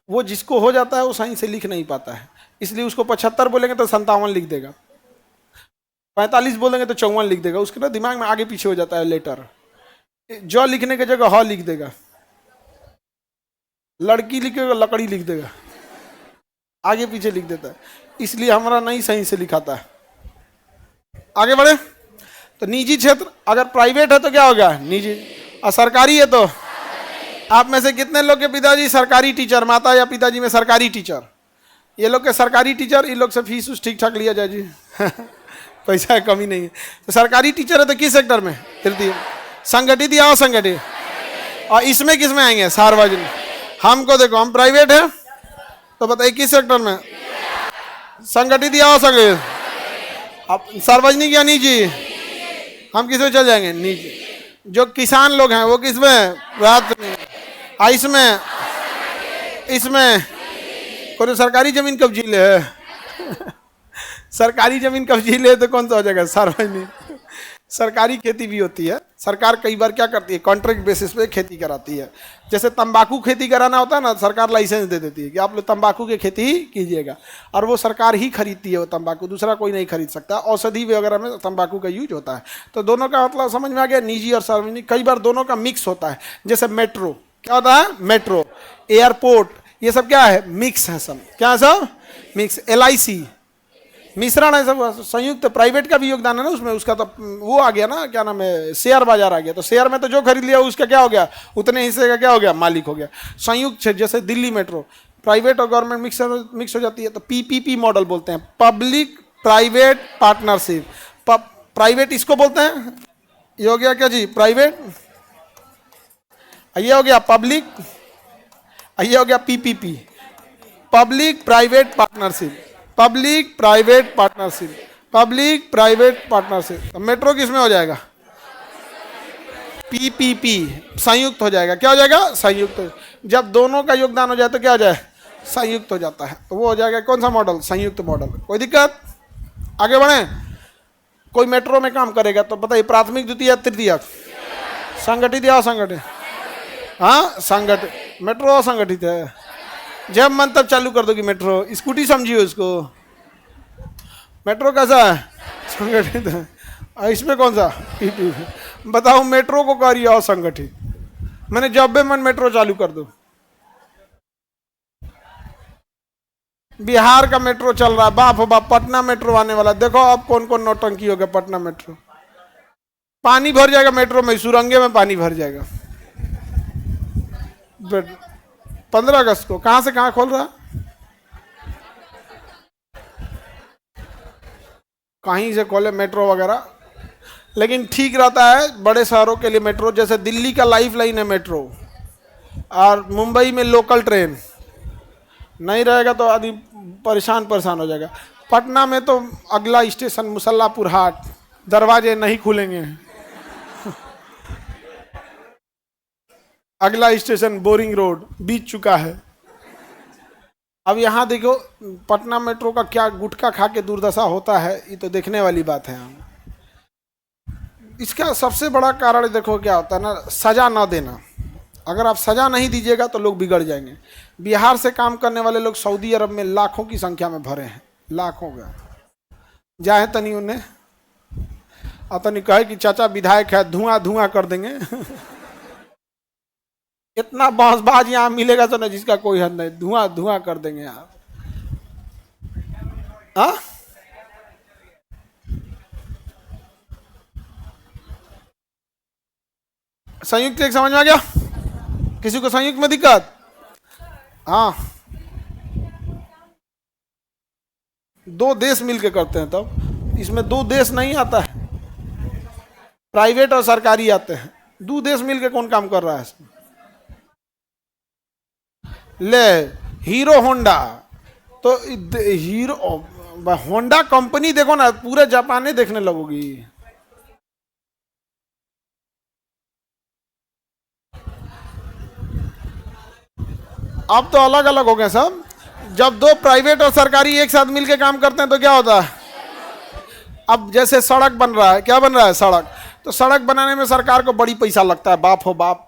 वो जिसको हो जाता है वो सही से लिख नहीं पाता है, इसलिए उसको 75 बोलेंगे तो 57 लिख देगा, 45 बोलेंगे तो 54 लिख देगा। उसके ना दिमाग में आगे पीछे हो जाता है लेटर, जो लिखने की जगह ह लिख देगा, लड़की लिखेगा लकड़ी लिख देगा, आगे पीछे लिख देता है, इसलिए हमारा नहीं सही से लिखाता है। आगे बढ़े तो निजी क्षेत्र, अगर प्राइवेट है तो क्या होगा? निजी। और सरकारी है तो आप में से कितने लोग के पिताजी सरकारी टीचर, माता या पिताजी में सरकारी टीचर? ये लोग के सरकारी टीचर, इन लोग से फीस उस ठीक ठाक लिया जाए जी। पैसा कमी नहीं है। तो सरकारी टीचर है तो किस सेक्टर में? तृतीय। संगठित या असंगठित? और इसमें किस में आएंगे? सार्वजनिक। हमको देखो, हम प्राइवेट है तो बताइए किस सेक्टर में? संगठित या असंगठित? अब सार्वजनिक या निजी? हम किस में चल जाएंगे? निजी। जो किसान लोग हैं वो किस में? प्राथमिक। इसमें इसमें कोई सरकारी जमीन कब्जी ले है। सरकारी जमीन कब्जी ले तो कौन सा हो जाएगा? सार्वजनिक। सरकारी खेती भी होती है, सरकार कई बार क्या करती है? कॉन्ट्रैक्ट बेसिस पे खेती कराती है। जैसे तंबाकू खेती कराना होता है ना, सरकार लाइसेंस दे देती है कि आप लोग तंबाकू की खेती ही कीजिएगा, और वो सरकार ही खरीदती है वो तंबाकू, दूसरा कोई नहीं खरीद सकता। औषधि वगैरह में तंबाकू का यूज होता है। तो दोनों का मतलब समझ में आ गया, निजी और सार्वजनिक। कई बार दोनों का मिक्स होता है, जैसे मेट्रो, क्या होता है? मेट्रो, एयरपोर्ट, ये सब क्या है? मिक्स है सब। क्या है सब? मिक्स। LIC मिश्रण है सब, संयुक्त। प्राइवेट का भी योगदान है ना उसमें, उसका तो वो आ गया ना, क्या नाम है, शेयर बाजार आ गया। तो शेयर में तो जो खरीद लिया उसका क्या हो गया? उतने हिस्से का क्या हो गया? मालिक हो गया। संयुक्त, जैसे दिल्ली मेट्रो, प्राइवेट और गवर्नमेंट मिक्स हो जाती है तो PPP मॉडल बोलते हैं, पब्लिक प्राइवेट पार्टनरशिप। प्राइवेट इसको बोलते हैं, ये हो गया क्या जी? प्राइवेट। ये हो गया पब्लिक, ये हो गया PPP, public private partnership. Public private partnership, public private partnership. तो मेट्रो किस में हो जाएगा? PPP, संयुक्त हो जाएगा। क्या हो जाएगा? संयुक्त। जब दोनों का योगदान हो जाए तो क्या हो जाए? संयुक्त हो जाता है, तो वो हो जाएगा कौन सा मॉडल? संयुक्त मॉडल। कोई दिक्कत? आगे बढ़े। कोई मेट्रो में काम करेगा तो बताइए, प्राथमिक, द्वितीय, तृतीय? संगठित या असंगठित? हाँ, संगठित। मेट्रो असंगठित है। जब मन तब चालू कर दोगी मेट्रो। स्कूटी समझिए उसको। मेट्रो कैसा है? संगठित है। और इसमें कौन सा? PPP। बताओ, मेट्रो को कह रही है असंगठित। मैंने जब भी मन मेट्रो चालू कर दो। बिहार का मेट्रो चल रहा है, बाप हो बाप। पटना मेट्रो आने वाला, देखो अब कौन कौन नौटंकी हो गया। पटना मेट्रो, पानी भर जाएगा मेट्रो में, सुरंगे में पानी भर जाएगा। 15 अगस्त को कहां से कहां खोल रहा? कहीं से खोले मेट्रो वगैरह, लेकिन ठीक रहता है बड़े शहरों के लिए मेट्रो। जैसे दिल्ली का लाइफ लाइन है मेट्रो, और मुंबई में लोकल ट्रेन नहीं रहेगा तो आदमी परेशान हो जाएगा। पटना में तो अगला स्टेशन मुसल्लापुर हाट, दरवाजे नहीं खुलेंगे। अगला स्टेशन बोरिंग रोड, बीत चुका है। अब यहाँ देखो पटना मेट्रो का क्या गुटखा खा के दुर्दशा होता है, ये तो देखने वाली बात है। इसका सबसे बड़ा कारण देखो क्या होता है ना, सजा ना देना। अगर आप सजा नहीं दीजिएगा तो लोग बिगड़ जाएंगे। बिहार से काम करने वाले लोग सऊदी अरब में लाखों की संख्या में भरे हैं, लाखों का। जाए तनी उन्हें और तनी कहे कि चाचा विधायक है, धुआं धुआं कर देंगे। इतना बांसबाज यहाँ मिलेगा तो ना जिसका कोई हद नहीं, धुआं धुआं कर देंगे आप। हाँ, संयुक्त एक समझ में आ गया? किसी को संयुक्त में दिक्कत? हाँ, दो देश मिलके करते हैं, तब इसमें दो देश नहीं आता है, प्राइवेट और सरकारी आते हैं। दो देश मिलके कौन काम कर रहा है इसमें? ले, हीरो होंडा, तो हीरो होंडा कंपनी देखो ना, पूरे जापान देखने लगोगी। अब तो अलग अलग हो गए सब। जब दो प्राइवेट और सरकारी एक साथ मिलके काम करते हैं तो क्या होता है? अब जैसे सड़क बन रहा है, क्या बन रहा है? सड़क। तो सड़क बनाने में सरकार को बड़ी पैसा लगता है, बाप हो बाप,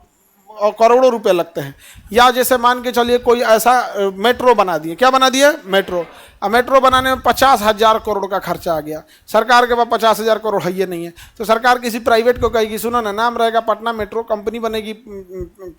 और करोड़ों रुपए लगते हैं। या जैसे मान के चलिए कोई ऐसा मेट्रो बना दिए, क्या बना दिए? मेट्रो। अब मेट्रो बनाने में 50,000 करोड़ का खर्चा आ गया। सरकार के पास 50,000 करोड़ है ये नहीं है, तो सरकार किसी प्राइवेट को कहेगी, सुनो ना, नाम रहेगा पटना मेट्रो, कंपनी बनेगी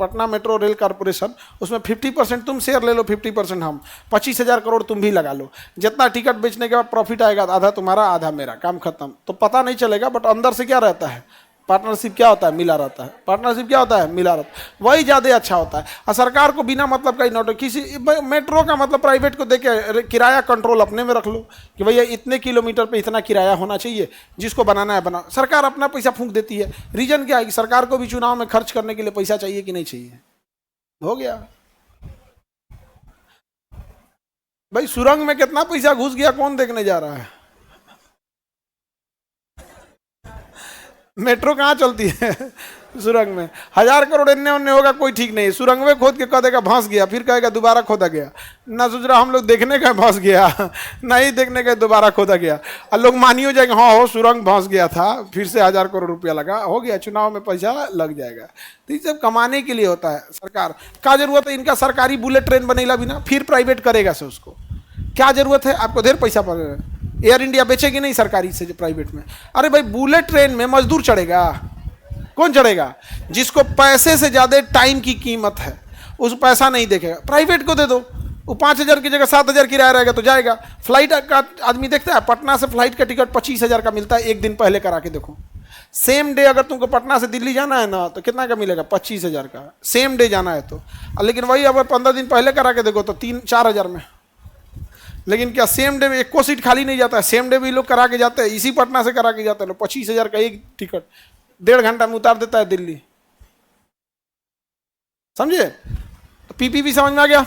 पटना मेट्रो रेल कॉरपोरेशन, उसमें 50% तुम शेयर ले लो, 50% हम, 25,000 करोड़ तुम भी लगा लो। जितना टिकट बेचने के बाद प्रॉफिट आएगा, आधा तुम्हारा आधा मेरा, काम खत्म। तो पता नहीं चलेगा, बट अंदर से क्या रहता है? पार्टनरशिप क्या होता है? मिला रहता है। पार्टनरशिप क्या होता है? मिला रहता है। वही ज़्यादा अच्छा होता है। और सरकार को बिना मतलब का ही नोट, किसी मेट्रो का मतलब प्राइवेट को देके किराया कंट्रोल अपने में रख लो कि भैया इतने किलोमीटर पे इतना किराया होना चाहिए, जिसको बनाना है बनाओ। सरकार अपना पैसा फूंक देती है। रीजन क्या है कि सरकार को भी चुनाव में खर्च करने के लिए पैसा चाहिए कि नहीं चाहिए? हो गया भाई। सुरंग में कितना पैसा घुस गया कौन देखने जा रहा है? मेट्रो कहाँ चलती है? सुरंग में 1,000 करोड़ इन्ने उन्ने होगा, कोई ठीक नहीं। सुरंग में खोद के कह देगा धंस गया, फिर कहेगा दोबारा खोदा गया। ना सोच रहा हम लोग देखने का धंस गया, नहीं देखने का दोबारा खोदा गया। और लोग मानियो जाएंगे, हाँ हो सुरंग धंस गया था, फिर से 1,000 करोड़ रुपया लगा, हो गया, चुनाव में पैसा लग जाएगा। तो ये सब कमाने के लिए होता है। सरकार का जरूरत है इनका सरकारी बुलेट ट्रेन बनेला बिना, फिर प्राइवेट करेगा से उसको क्या जरूरत है? आपको ढेर पैसा पड़ेगा। एयर इंडिया बेचेगी नहीं सरकारी से प्राइवेट में। अरे भाई, बुलेट ट्रेन में मजदूर चढ़ेगा? कौन चढ़ेगा? जिसको पैसे से ज्यादा टाइम की कीमत है, उस पैसा नहीं देखेगा। प्राइवेट को दे दो, वो 5,000 की जगह 7,000 किराया रहेगा तो जाएगा। फ्लाइट का आदमी देखता है, पटना से फ्लाइट का टिकट 25,000 का मिलता है, एक दिन पहले करा के देखो। सेम डे अगर तुमको पटना से दिल्ली जाना है ना, तो कितना का मिलेगा? 25,000 का, सेम डे जाना है तो। लेकिन वही अगर 15 दिन पहले करा के देखो तो 3-4 हज़ार में। लेकिन क्या सेम डे में एक को सीट खाली नहीं जाता है? सेम डे भी लोग करा के जाते हैं, इसी पटना से करा के जाते हैं लोग। 25,000 का एक टिकट 1.5 घंटा में उतार देता है दिल्ली। समझे? तो पीपीपी समझ में आ गया?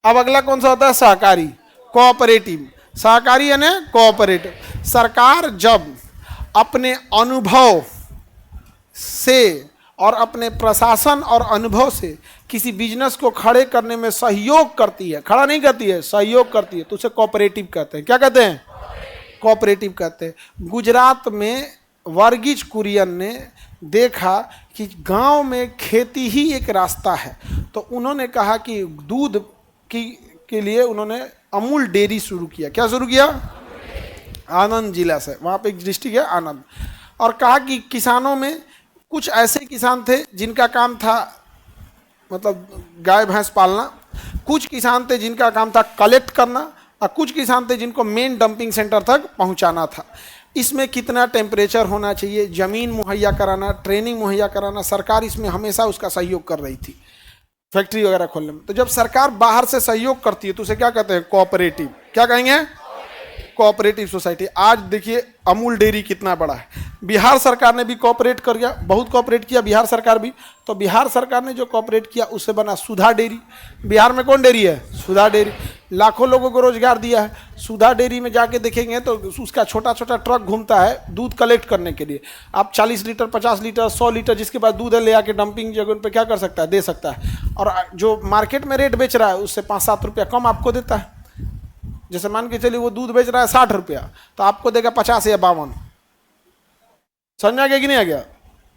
अब अगला कौन सा होता है? सहकारी, कोऑपरेटिव। सहकारी यानी कोऑपरेटिव। सरकार जब अपने अनुभव से और अपने प्रशासन और अनुभव से किसी बिजनेस को खड़े करने में सहयोग करती है, खड़ा नहीं करती है, सहयोग करती है, तो उसे कोऑपरेटिव कहते हैं। क्या कहते हैं? कोऑपरेटिव कहते हैं। गुजरात में वर्गीज कुरियन ने देखा कि गांव में खेती ही एक रास्ता है, तो उन्होंने कहा कि दूध की के लिए उन्होंने अमूल डेयरी शुरू किया। क्या शुरू किया? आनंद जिला से, वहाँ पे एक डिस्ट्रिक्ट है आनंद। और कहा कि किसानों में कुछ ऐसे किसान थे जिनका काम था मतलब गाय भैंस पालना, कुछ किसान थे जिनका काम था कलेक्ट करना, और कुछ किसान थे जिनको मेन डंपिंग सेंटर तक पहुंचाना था। इसमें कितना टेम्परेचर होना चाहिए, ज़मीन मुहैया कराना, ट्रेनिंग मुहैया कराना, सरकार इसमें हमेशा उसका सहयोग कर रही थी, फैक्ट्री वगैरह खोलने में। तो जब सरकार बाहर से सहयोग करती है तो उसे क्या कहते हैं? कोऑपरेटिव। क्या कहेंगे? Cooperative society. आज देखिए अमूल डेयरी कितना बड़ा है। बिहार सरकार ने भी कोऑपरेट कर गया, बहुत कोऑपरेट किया बिहार सरकार भी। तो बिहार सरकार ने जो कोऑपरेट किया उससे बना सुधा डेयरी। बिहार में कौन डेयरी है? सुधा डेयरी। लाखों लोगों को रोजगार दिया है। सुधा डेयरी में जाके देखेंगे तो उसका छोटा छोटा ट्रक घूमता है दूध कलेक्ट करने के लिए। आप 40 लीटर, 50 लीटर, 100 लीटर जिसके पास दूध है ले आके डंपिंग जगह पे क्या कर सकता है? दे सकता है। और जो मार्केट में रेट बेच रहा है उससे 5-7 रुपया कम आपको देता है। जैसे मान के चलिए वो दूध बेच रहा है 60 रुपया, तो आपको देगा 50 या 52। समझ में आ गया कि नहीं आ गया?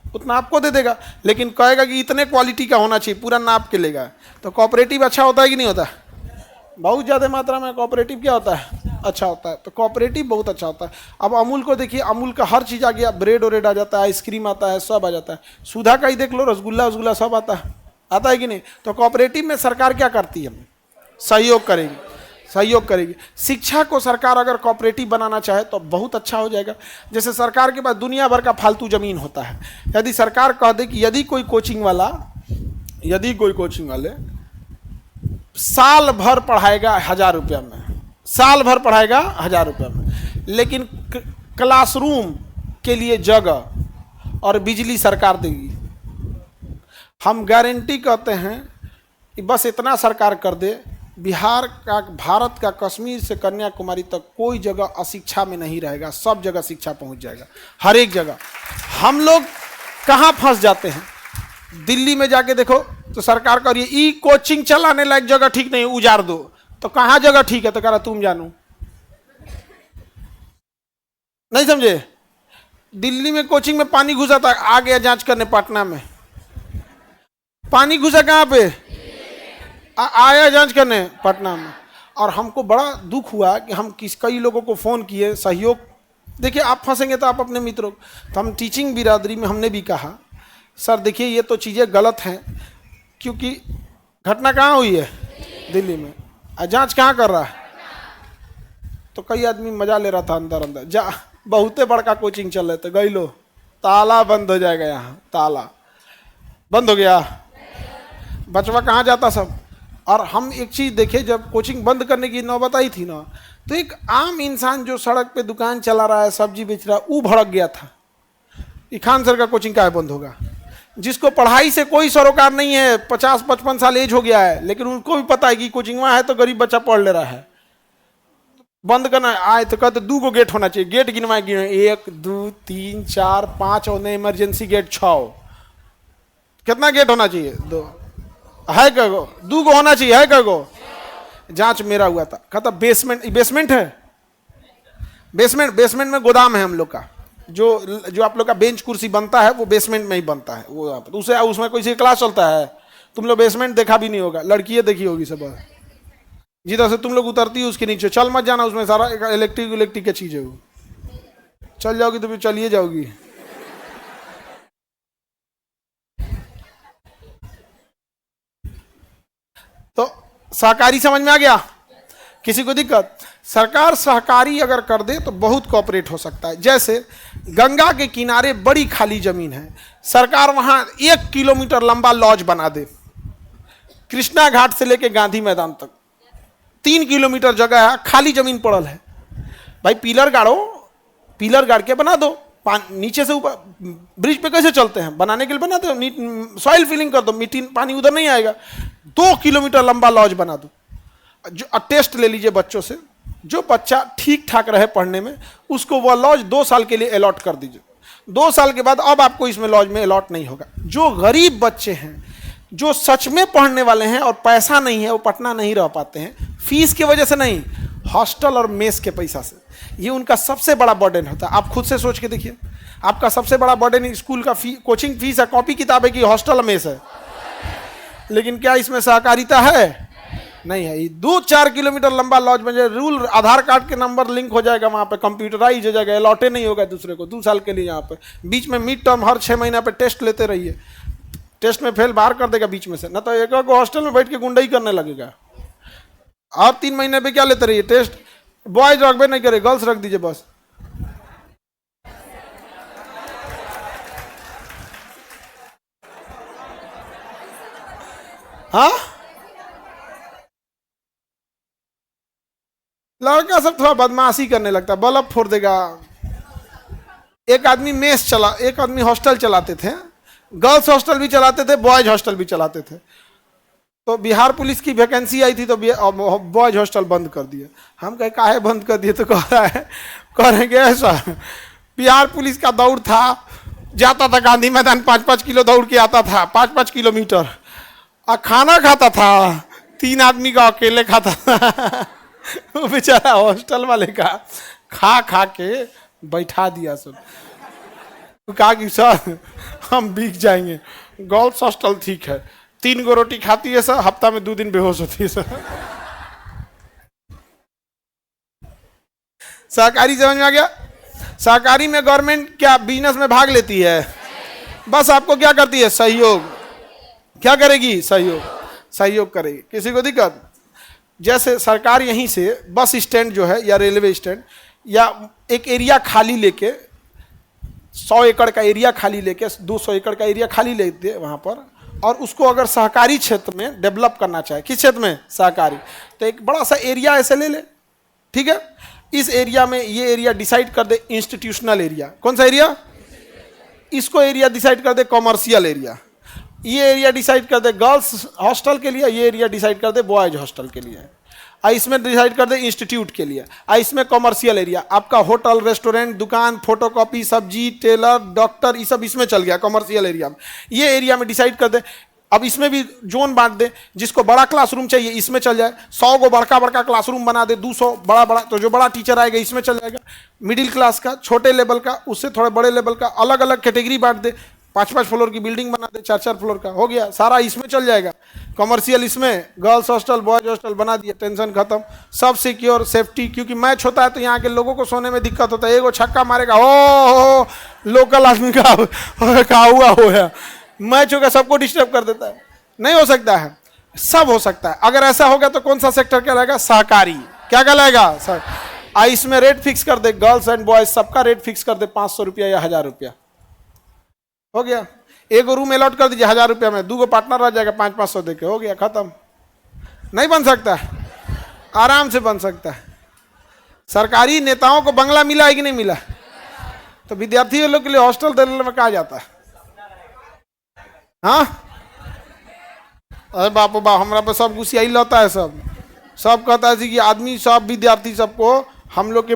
उतना आपको दे देगा, लेकिन कहेगा कि इतने क्वालिटी का होना चाहिए, पूरा नाप के लेगा। तो कोऑपरेटिव अच्छा होता है कि नहीं होता? बहुत ज़्यादा मात्रा में कोऑपरेटिव क्या होता है, अच्छा होता है। तो कोऑपरेटिव बहुत अच्छा होता है। अब अमूल को देखिए, अमूल का हर चीज़ आ गया, ब्रेड व्रेड आ जाता है, आइसक्रीम आता है, सब आ जाता है। सुधा का ही देख लो, रसगुल्ला वसगुल्ला सब आता है कि नहीं। तो कोऑपरेटिव में सरकार क्या करती है, सहयोग करेगी, सहयोग करेगी। शिक्षा को सरकार अगर कोऑपरेटिव बनाना चाहे तो बहुत अच्छा हो जाएगा। जैसे सरकार के पास दुनिया भर का फालतू जमीन होता है, यदि सरकार कह दे कि यदि कोई कोचिंग वाले साल भर पढ़ाएगा 1000 रुपया में, साल भर पढ़ाएगा 1000 रुपया में, लेकिन क्लासरूम के लिए जगह और बिजली सरकार देगी। हम गारंटी कहते हैं कि बस इतना सरकार कर दे, बिहार का, भारत का कश्मीर से कन्याकुमारी तक कोई जगह अशिक्षा में नहीं रहेगा, सब जगह शिक्षा पहुंच जाएगा, हर एक जगह। हम लोग कहाँ फंस जाते हैं, दिल्ली में जाके देखो तो सरकार कह रही है ई कोचिंग चलाने लायक जगह ठीक नहीं, उजाड़ दो। तो कहाँ जगह ठीक है, तो कह रहा तुम जानो, नहीं समझे। दिल्ली में कोचिंग में पानी घुसा था, आ गया जांच करने पटना में, पानी घुसा कहाँ पे, आया जांच करने पटना में। और हमको बड़ा दुख हुआ कि हम कई लोगों को फ़ोन किए, सहयोग। देखिए आप फंसेंगे तो आप अपने मित्रों, तो हम टीचिंग बिरादरी में हमने भी कहा सर देखिए ये तो चीज़ें गलत हैं, क्योंकि घटना कहाँ हुई है, दिल्ली में, जांच कहाँ कर रहा है। तो कई आदमी मजा ले रहा था अंदर अंदर, जा बहुते बड़का कोचिंग चल रहे थे, गई लो ताला बंद हो जाएगा, यहाँ ताला बंद हो गया, बचवा कहाँ जाता सब। और हम एक चीज़ देखे, जब कोचिंग बंद करने की नौबत आई थी ना, तो एक आम इंसान जो सड़क पे दुकान चला रहा है, सब्जी बेच रहा है, वो भड़क गया था कि खान सर का कोचिंग क्या बंद होगा। जिसको पढ़ाई से कोई सरोकार नहीं है, 50-55 साल एज हो गया है, लेकिन उनको भी पता है कि कोचिंग वहाँ है तो गरीब बच्चा पढ़ ले रहा है। बंद करना आए तो कहते 2 गो गेट होना चाहिए, गेट गिनवाए 1 2 3 4 5 और इमरजेंसी गेट 6। कितना गेट होना चाहिए, 2 है, कगो 2 गो होना चाहिए, है कगो। जांच मेरा हुआ था, कहता बेसमेंट है, बेसमेंट में गोदाम है हम लोग का, जो आप लोग का बेंच कुर्सी बनता है वो बेसमेंट में ही बनता है, वो उसे उसमें कोई सी क्लास चलता है। तुम लोग बेसमेंट देखा भी नहीं होगा, लड़कियां देखी होगी सब, जिधर से तुम लोग उतरती है उसके नीचे चल मत जाना, उसमें सारा इलेक्ट्रिक की चीज है, वो चल जाओगी तो फिर चलिए जाओगी। तो सहकारी समझ में आ गया, किसी को दिक्कत। सरकार सहकारी अगर कर दे तो बहुत कोऑपरेट हो सकता है। जैसे गंगा के किनारे बड़ी खाली जमीन है, सरकार वहां 1 किलोमीटर लंबा लॉज बना दे, कृष्णा घाट से लेके गांधी मैदान तक 3 किलोमीटर जगह है, खाली जमीन पड़ल है, भाई पिलर गाड़ो, पिलर गाड़ के बना दो, नीचे से ऊपर ब्रिज पे कैसे चलते हैं, बनाने के लिए बना दो, सॉइल फिलिंग कर दो, मिट्टी पानी उधर नहीं आएगा, 2 किलोमीटर लंबा लॉज बना दो। जो टेस्ट ले लीजिए बच्चों से, जो बच्चा ठीक ठाक रहे पढ़ने में, उसको वह लॉज 2 साल के लिए अलॉट कर दीजिए। 2 साल के बाद अब आपको इसमें लॉज में अलॉट नहीं होगा। जो गरीब बच्चे हैं, जो सच में पढ़ने वाले हैं और पैसा नहीं है, वो पटना नहीं रह पाते हैं, फीस की वजह से नहीं, हॉस्टल और मेस के पैसा से, ये उनका सबसे बड़ा बर्डन होता है। आप खुद से सोच के देखिए, आपका सबसे बड़ा बर्डन स्कूल का कोचिंग फीस है, कॉपी किताब है कि हॉस्टल मेस है। लेकिन क्या इसमें सहकारिता है? नहीं है। 2-4 किलोमीटर लंबा लॉज में जो रूल, आधार कार्ड के नंबर लिंक हो जाएगा, वहाँ पे कंप्यूटराइज हो जाएगा, अलॉटे नहीं होगा दूसरे को 2 साल के लिए। यहाँ पे बीच में मिड टर्म हर 6 महीना पे टेस्ट लेते रहिए, टेस्ट में फेल बाहर कर देगा बीच में से, ना तो एक हॉस्टल में बैठ के गुंडाई करने लगेगा। और 3 महीने पे क्या लेते रहिए टेस्ट, बॉयज रखबे नहीं करे, गर्ल्स रख दीजिए बस। हाँ, लड़का सब थोड़ा बदमाशी करने लगता, बल्ब फोड़ देगा। एक आदमी मेस चला, एक आदमी हॉस्टल चलाते थे, गर्ल्स हॉस्टल भी चलाते थे, बॉयज हॉस्टल भी चलाते थे। तो बिहार पुलिस की वैकेंसी आई थी तो बॉयज हॉस्टल बंद कर दिया। हम कहे काहे बंद कर दिए, तो कह रहा है, कह रहे हैं ऐसा बिहार पुलिस का दौड़ था, जाता था गांधी मैदान, 5-5 किलो दौड़ के आता था, 5-5 किलोमीटर, और खाना खाता था 3 आदमी का अकेले खाता था। वो बेचारा हॉस्टल वाले का खा खा के बैठा दिया सब। तो कहा कि सर हम बिक जाएंगे, गर्ल्स हॉस्टल ठीक है, 3 गो रोटी खाती है सर, हफ्ता में 2 दिन बेहोश होती है सर। सहकारी समझ में आ गया? सहकारी में गवर्नमेंट क्या बिजनेस में भाग लेती है? बस आपको क्या करती है? सहयोग। क्या करेगी? सहयोग। सहयोग करेगी। किसी को दिक्कत? जैसे सरकार यहीं से बस स्टैंड जो है या रेलवे स्टैंड या एक एरिया खाली लेके 100 एकड़ का एरिया खाली लेके 200 एकड़ का एरिया खाली ले दे वहाँ पर, और उसको अगर सहकारी क्षेत्र में डेवलप करना चाहे, किस क्षेत्र में? सहकारी, तो एक बड़ा सा एरिया ऐसे ले ले, ठीक है? इस एरिया में ये एरिया डिसाइड कर दे इंस्टीट्यूशनल एरिया। कौन सा एरिया? इसको एरिया डिसाइड कर दे कॉमर्शियल एरिया। ये एरिया डिसाइड कर दे गर्ल्स हॉस्टल के लिए, ये एरिया डिसाइड कर दे बॉयज हॉस्टल के लिए, इसमें डिसाइड कर दे इंस्टीट्यूट के लिए, इसमें कॉमर्शियल एरिया आपका होटल, रेस्टोरेंट, दुकान, फोटोकॉपी, सब्जी, टेलर, डॉक्टर, ये सब इसमें चल गया कॉमर्शियल एरिया में। ये एरिया में डिसाइड कर दे। अब इसमें भी जोन बांट दे, जिसको बड़ा क्लासरूम चाहिए इसमें चल जाए, 100 को बड़का बड़का क्लासरूम बना दे, 200 बड़ा बड़ा, तो जो बड़ा टीचर आएगा इसमें चल जाएगा। मिडिल क्लास का, छोटे लेवल का, उससे थोड़े बड़े लेवल का, अलग अलग कैटेगरी बांट दे। 5-5 फ्लोर की बिल्डिंग बना दे, 4-4 फ्लोर का, हो गया सारा इसमें चल जाएगा। कमर्शियल इसमें, गर्ल्स हॉस्टल, बॉयज हॉस्टल बना दिया, टेंशन खत्म, सब सिक्योर, सेफ्टी। क्योंकि मैच होता है तो यहाँ के लोगों को सोने में दिक्कत होता है, एगो छक्का मारेगा हो लोकल आदमी का हुआ हो है, मैच होगा सबको डिस्टर्ब कर देता है। नहीं हो सकता है, सब हो सकता है। अगर ऐसा होगा तो कौन सा सेक्टर क्या रहेगा? सहकारी। क्या कहलाएगा? सर। इसमें रेट फिक्स कर दे, गर्ल्स एंड बॉयज सबका रेट फिक्स कर दे 500 रुपया या 1000 रुपया, हो गया। एक रूम अलॉट कर दीजिए 1000 रुपया में, 2 पार्टनर रह जाएगा 500-500 देके, हो गया खत्म। नहीं बन सकता? आराम से बन सकता है। सरकारी नेताओं को बंगला मिला है कि नहीं मिला? तो विद्यार्थियों लोग के लिए हॉस्टल देने में कहा जाता है। हाँ, अरे बापो बाप, हमारा पे सब गुस्सियाई लौटा है, सब कहता है कि आदमी, सब विद्यार्थी सबको हम लोग के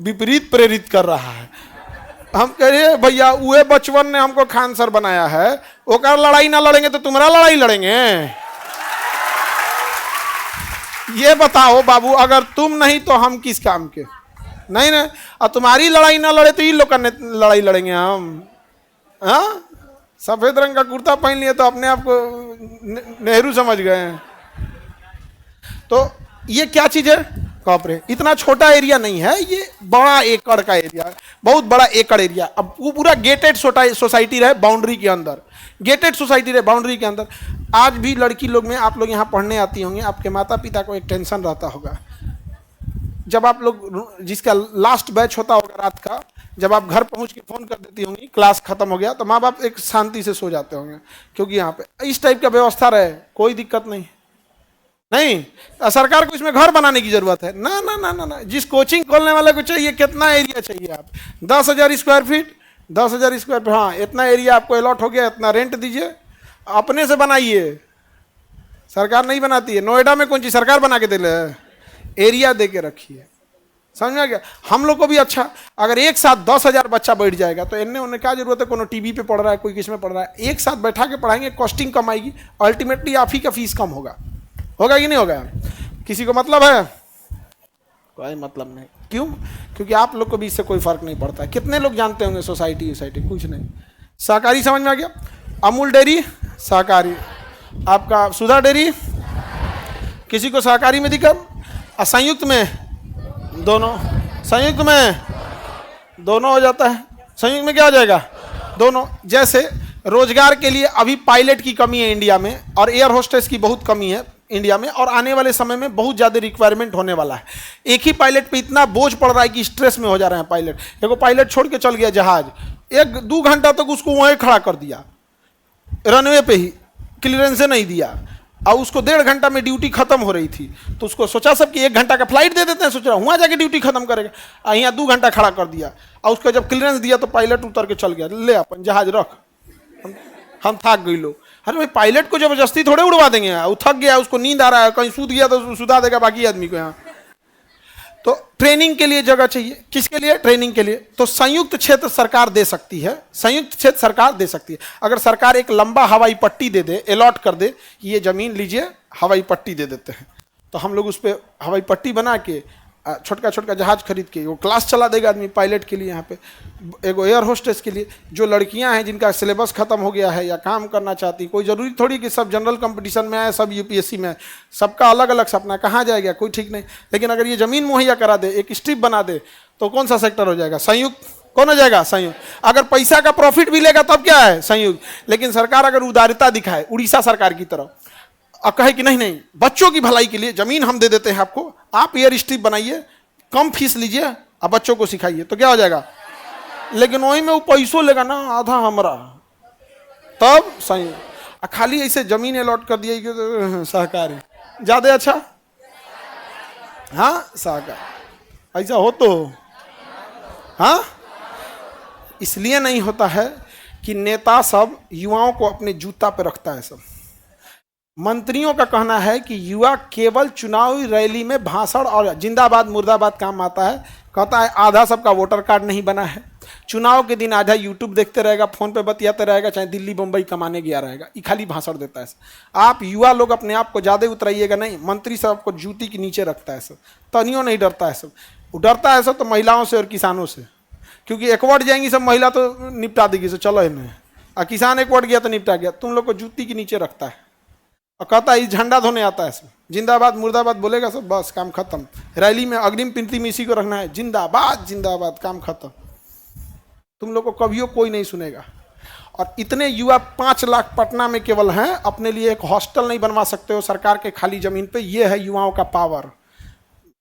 विपरीत प्रेरित कर रहा है। हम कह रहे भैया उहे बचपन ने हमको खान सर बनाया है, ओकर लड़ाई ना लड़ेंगे तो तुम्हारा लड़ाई लड़ेंगे? ये बताओ बाबू, अगर तुम नहीं तो हम किस काम के? नहीं ना, और तुम्हारी लड़ाई ना लड़े तो ये लोग का लड़ाई लड़ेंगे हम। हाँ, सफेद रंग का कुर्ता पहन लिए तो अपने आप को नेहरू समझ गए हैं। तो ये क्या चीज है? कॉर्पोरेट। इतना छोटा एरिया नहीं है, ये बड़ा एकड़ का एरिया है, बहुत बड़ा एकड़ एरिया। अब वो पूरा गेटेड सोसाइटी रहे बाउंड्री के अंदर, गेटेड सोसाइटी रहे बाउंड्री के अंदर। आज भी लड़की लोग में, आप लोग यहाँ पढ़ने आती होंगी, आपके माता पिता को एक टेंशन रहता होगा, जब आप लोग, जिसका लास्ट बैच होता होगा रात का, जब आप घर पहुंच के फोन कर देती होंगी क्लास खत्म हो गया, तो माँ बाप एक शांति से सो जाते होंगे, क्योंकि यहाँ पे इस टाइप का व्यवस्था रहे, कोई दिक्कत नहीं। नहीं, सरकार को इसमें घर बनाने की जरूरत है? ना ना ना ना ना। जिस कोचिंग खोलने वाले को चाहिए, कितना एरिया चाहिए? आप 10,000 स्क्वायर फीट, 10,000 स्क्वायर फीट, हाँ इतना एरिया आपको अलॉट हो गया, इतना रेंट दीजिए, अपने से बनाइए। सरकार नहीं बनाती है। नोएडा में कौन चीज सरकार बना के दे ले? एरिया दे के रखिए, समझ में आ गया? हम लोग को भी अच्छा, अगर एक साथ 10,000 बच्चा बैठ जाएगा तो इन्हें उन्हें क्या जरूरत है? कोनो टीवी पे पढ़ रहा है, कोई किस में पढ़ रहा है, एक साथ बैठा के पढ़ाएंगे, कॉस्टिंग कम आएगी, अल्टीमेटली आप ही का फीस कम होगा। होगा कि नहीं होगा? किसी को मतलब है? कोई मतलब नहीं। क्यों? क्योंकि आप लोग को भी इससे कोई फर्क नहीं पड़ता। कितने लोग जानते होंगे सोसाइटी, कुछ नहीं। सहकारी समझ में आ गया? अमूल डेयरी सहकारी, आपका सुधा डेयरी, किसी को सहकारी में दिक्कत? संयुक्त में दोनों, संयुक्त में दोनों हो जाता है। संयुक्त में क्या हो जाएगा? दोनों। जैसे रोजगार के लिए अभी पायलट की कमी है इंडिया में, और एयर होस्टेस की बहुत कमी है इंडिया में, और आने वाले समय में बहुत ज़्यादा रिक्वायरमेंट होने वाला है। एक ही पायलट पे इतना बोझ पड़ रहा है कि स्ट्रेस में हो जा रहे हैं पायलट। देखो, पायलट छोड़ के चल गया जहाज, 1-2 घंटा तक उसको वहीं खड़ा कर दिया, रनवे पे ही, क्लियरेंस नहीं दिया, और उसको 1.5 घंटा में ड्यूटी खत्म हो रही थी, तो उसको सोचा सब कि 1 घंटा का फ्लाइट दे देते हैं, सोच रहा वहाँ जाके ड्यूटी खत्म करेगा, यहाँ 2 घंटा खड़ा कर दिया, और उसको जब क्लियरेंस दिया तो पायलट उतर के चल गया, ले अपन जहाज रख, हम थक गई लो। अरे भाई, पायलट को जबरदस्ती थोड़े उड़वा देंगे, वो थक गया, उसको नींद आ रहा है, कहीं सूत गया तो सुधा देगा बाकी आदमी को। यहाँ तो ट्रेनिंग के लिए जगह चाहिए। किसके लिए? ट्रेनिंग के लिए। तो संयुक्त क्षेत्र सरकार दे सकती है, संयुक्त क्षेत्र सरकार दे सकती है। अगर सरकार एक लंबा हवाई पट्टी दे दे, अलॉट कर दे कि ये जमीन लीजिए, हवाई पट्टी दे देते हैं, तो हम लोग उस पर हवाई पट्टी बना के छोटका छोटका जहाज खरीद के वो क्लास चला देगा आदमी पायलट के लिए, यहाँ पे एगो एयर होस्टेस के लिए। जो लड़कियां हैं जिनका सिलेबस खत्म हो गया है या काम करना चाहती, कोई ज़रूरी थोड़ी कि सब जनरल कंपटीशन में आए, सब यूपीएससी में आए, सबका अलग अलग सपना, कहाँ जाएगा कोई ठीक नहीं। लेकिन अगर ये ज़मीन मुहैया करा दे, एक स्ट्रिप बना दे, तो कौन सा सेक्टर हो जाएगा? संयुक्त। कौन हो जाएगा? संयुक्त। अगर पैसा का प्रॉफिट भी लेगा तब क्या है? संयुक्त। लेकिन सरकार अगर उदारता दिखाए उड़ीसा सरकार की तरह और कहे कि नहीं नहीं, बच्चों की भलाई के लिए जमीन हम दे देते हैं आपको, आप एयर स्ट्रिप बनाइए, कम फीस लीजिए और बच्चों को सिखाइए, तो क्या हो जाएगा? लेकिन वही में वो पैसों लेगा ना, आधा हमरा, तब सही। खाली ऐसे जमीन अलॉट कर दिया कि सहकारी ज्यादा अच्छा, हाँ सहकार, ऐसा हो तो हाँ। इसलिए नहीं होता है कि नेता सब युवाओं को अपने जूता पे रखता है। सब मंत्रियों का कहना है कि युवा केवल चुनावी रैली में भाषण और जिंदाबाद मुर्दाबाद काम आता है। कहता है आधा सबका वोटर कार्ड नहीं बना है, चुनाव के दिन आधा यूट्यूब देखते रहेगा, फोन पे बतियाते रहेगा, चाहे दिल्ली बम्बई कमाने गया रहेगा, ये खाली भाषण देता है। आप युवा लोग अपने आप को ज़्यादा उतराइएगा नहीं, मंत्री सब आपको जूती के नीचे रखता है। सब तनियों नहीं डरता है। सब डरता है सब तो महिलाओं से और किसानों से, क्योंकि एक वर्ड जाएंगी सब महिला तो निपटा देगी, सो चलो इन्हें, और किसान एक वर्ड गया तो निपटा गया। तुम लोग को जूती के नीचे रखता है और कहता है झंडा धोने आता है। सब जिंदाबाद मुर्दाबाद बोलेगा सब, बस काम खत्म। रैली में अग्रिम पंक्ति में इसी को रखना है, जिंदाबाद जिंदाबाद, काम खत्म। तुम लोग को कभियो कोई नहीं सुनेगा। और इतने युवा 5 लाख पटना में केवल हैं, अपने लिए एक हॉस्टल नहीं बनवा सकते हो सरकार के खाली जमीन पे। ये है युवाओं का पावर।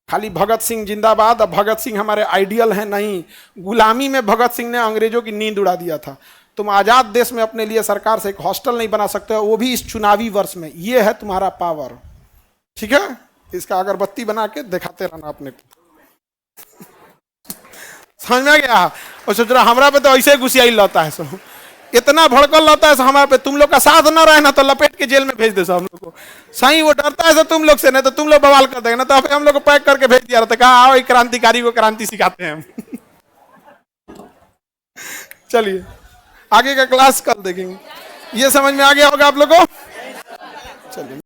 खाली भगत सिंह जिंदाबाद, अब भगत सिंह हमारे आइडियल हैं, नहीं। गुलामी में भगत सिंह ने अंग्रेजों की नींद उड़ा दिया था। तुम आजाद देश में अपने लिए सरकार से एक हॉस्टल नहीं बना सकते हो, वो भी इस चुनावी वर्ष में। ये है तुम्हारा पावर, ठीक है। इसका अगरबत्ती बना के दिखाते रहना अपने को। समझ में आ गया? और सोच रहा हमारा पे तो ऐसे घुसियाई लाता है, सो इतना भड़कल लाता है हमारे पे। तुम लोग का साथ ना रहे ना तो लपेट के जेल में भेज दे सब हम लोग को। सही वो डरता है तुम लोग से, नहीं तो तुम लोग बवाल कर देंगे ना, तो हम लोग को पैक करके भेज दिया रहता, कहा आओ क्रांतिकारी को क्रांति सिखाते हैं हम। चलिए आगे का क्लास कल देखेंगे। ये समझ में आ गया होगा आप लोग को? चलिए।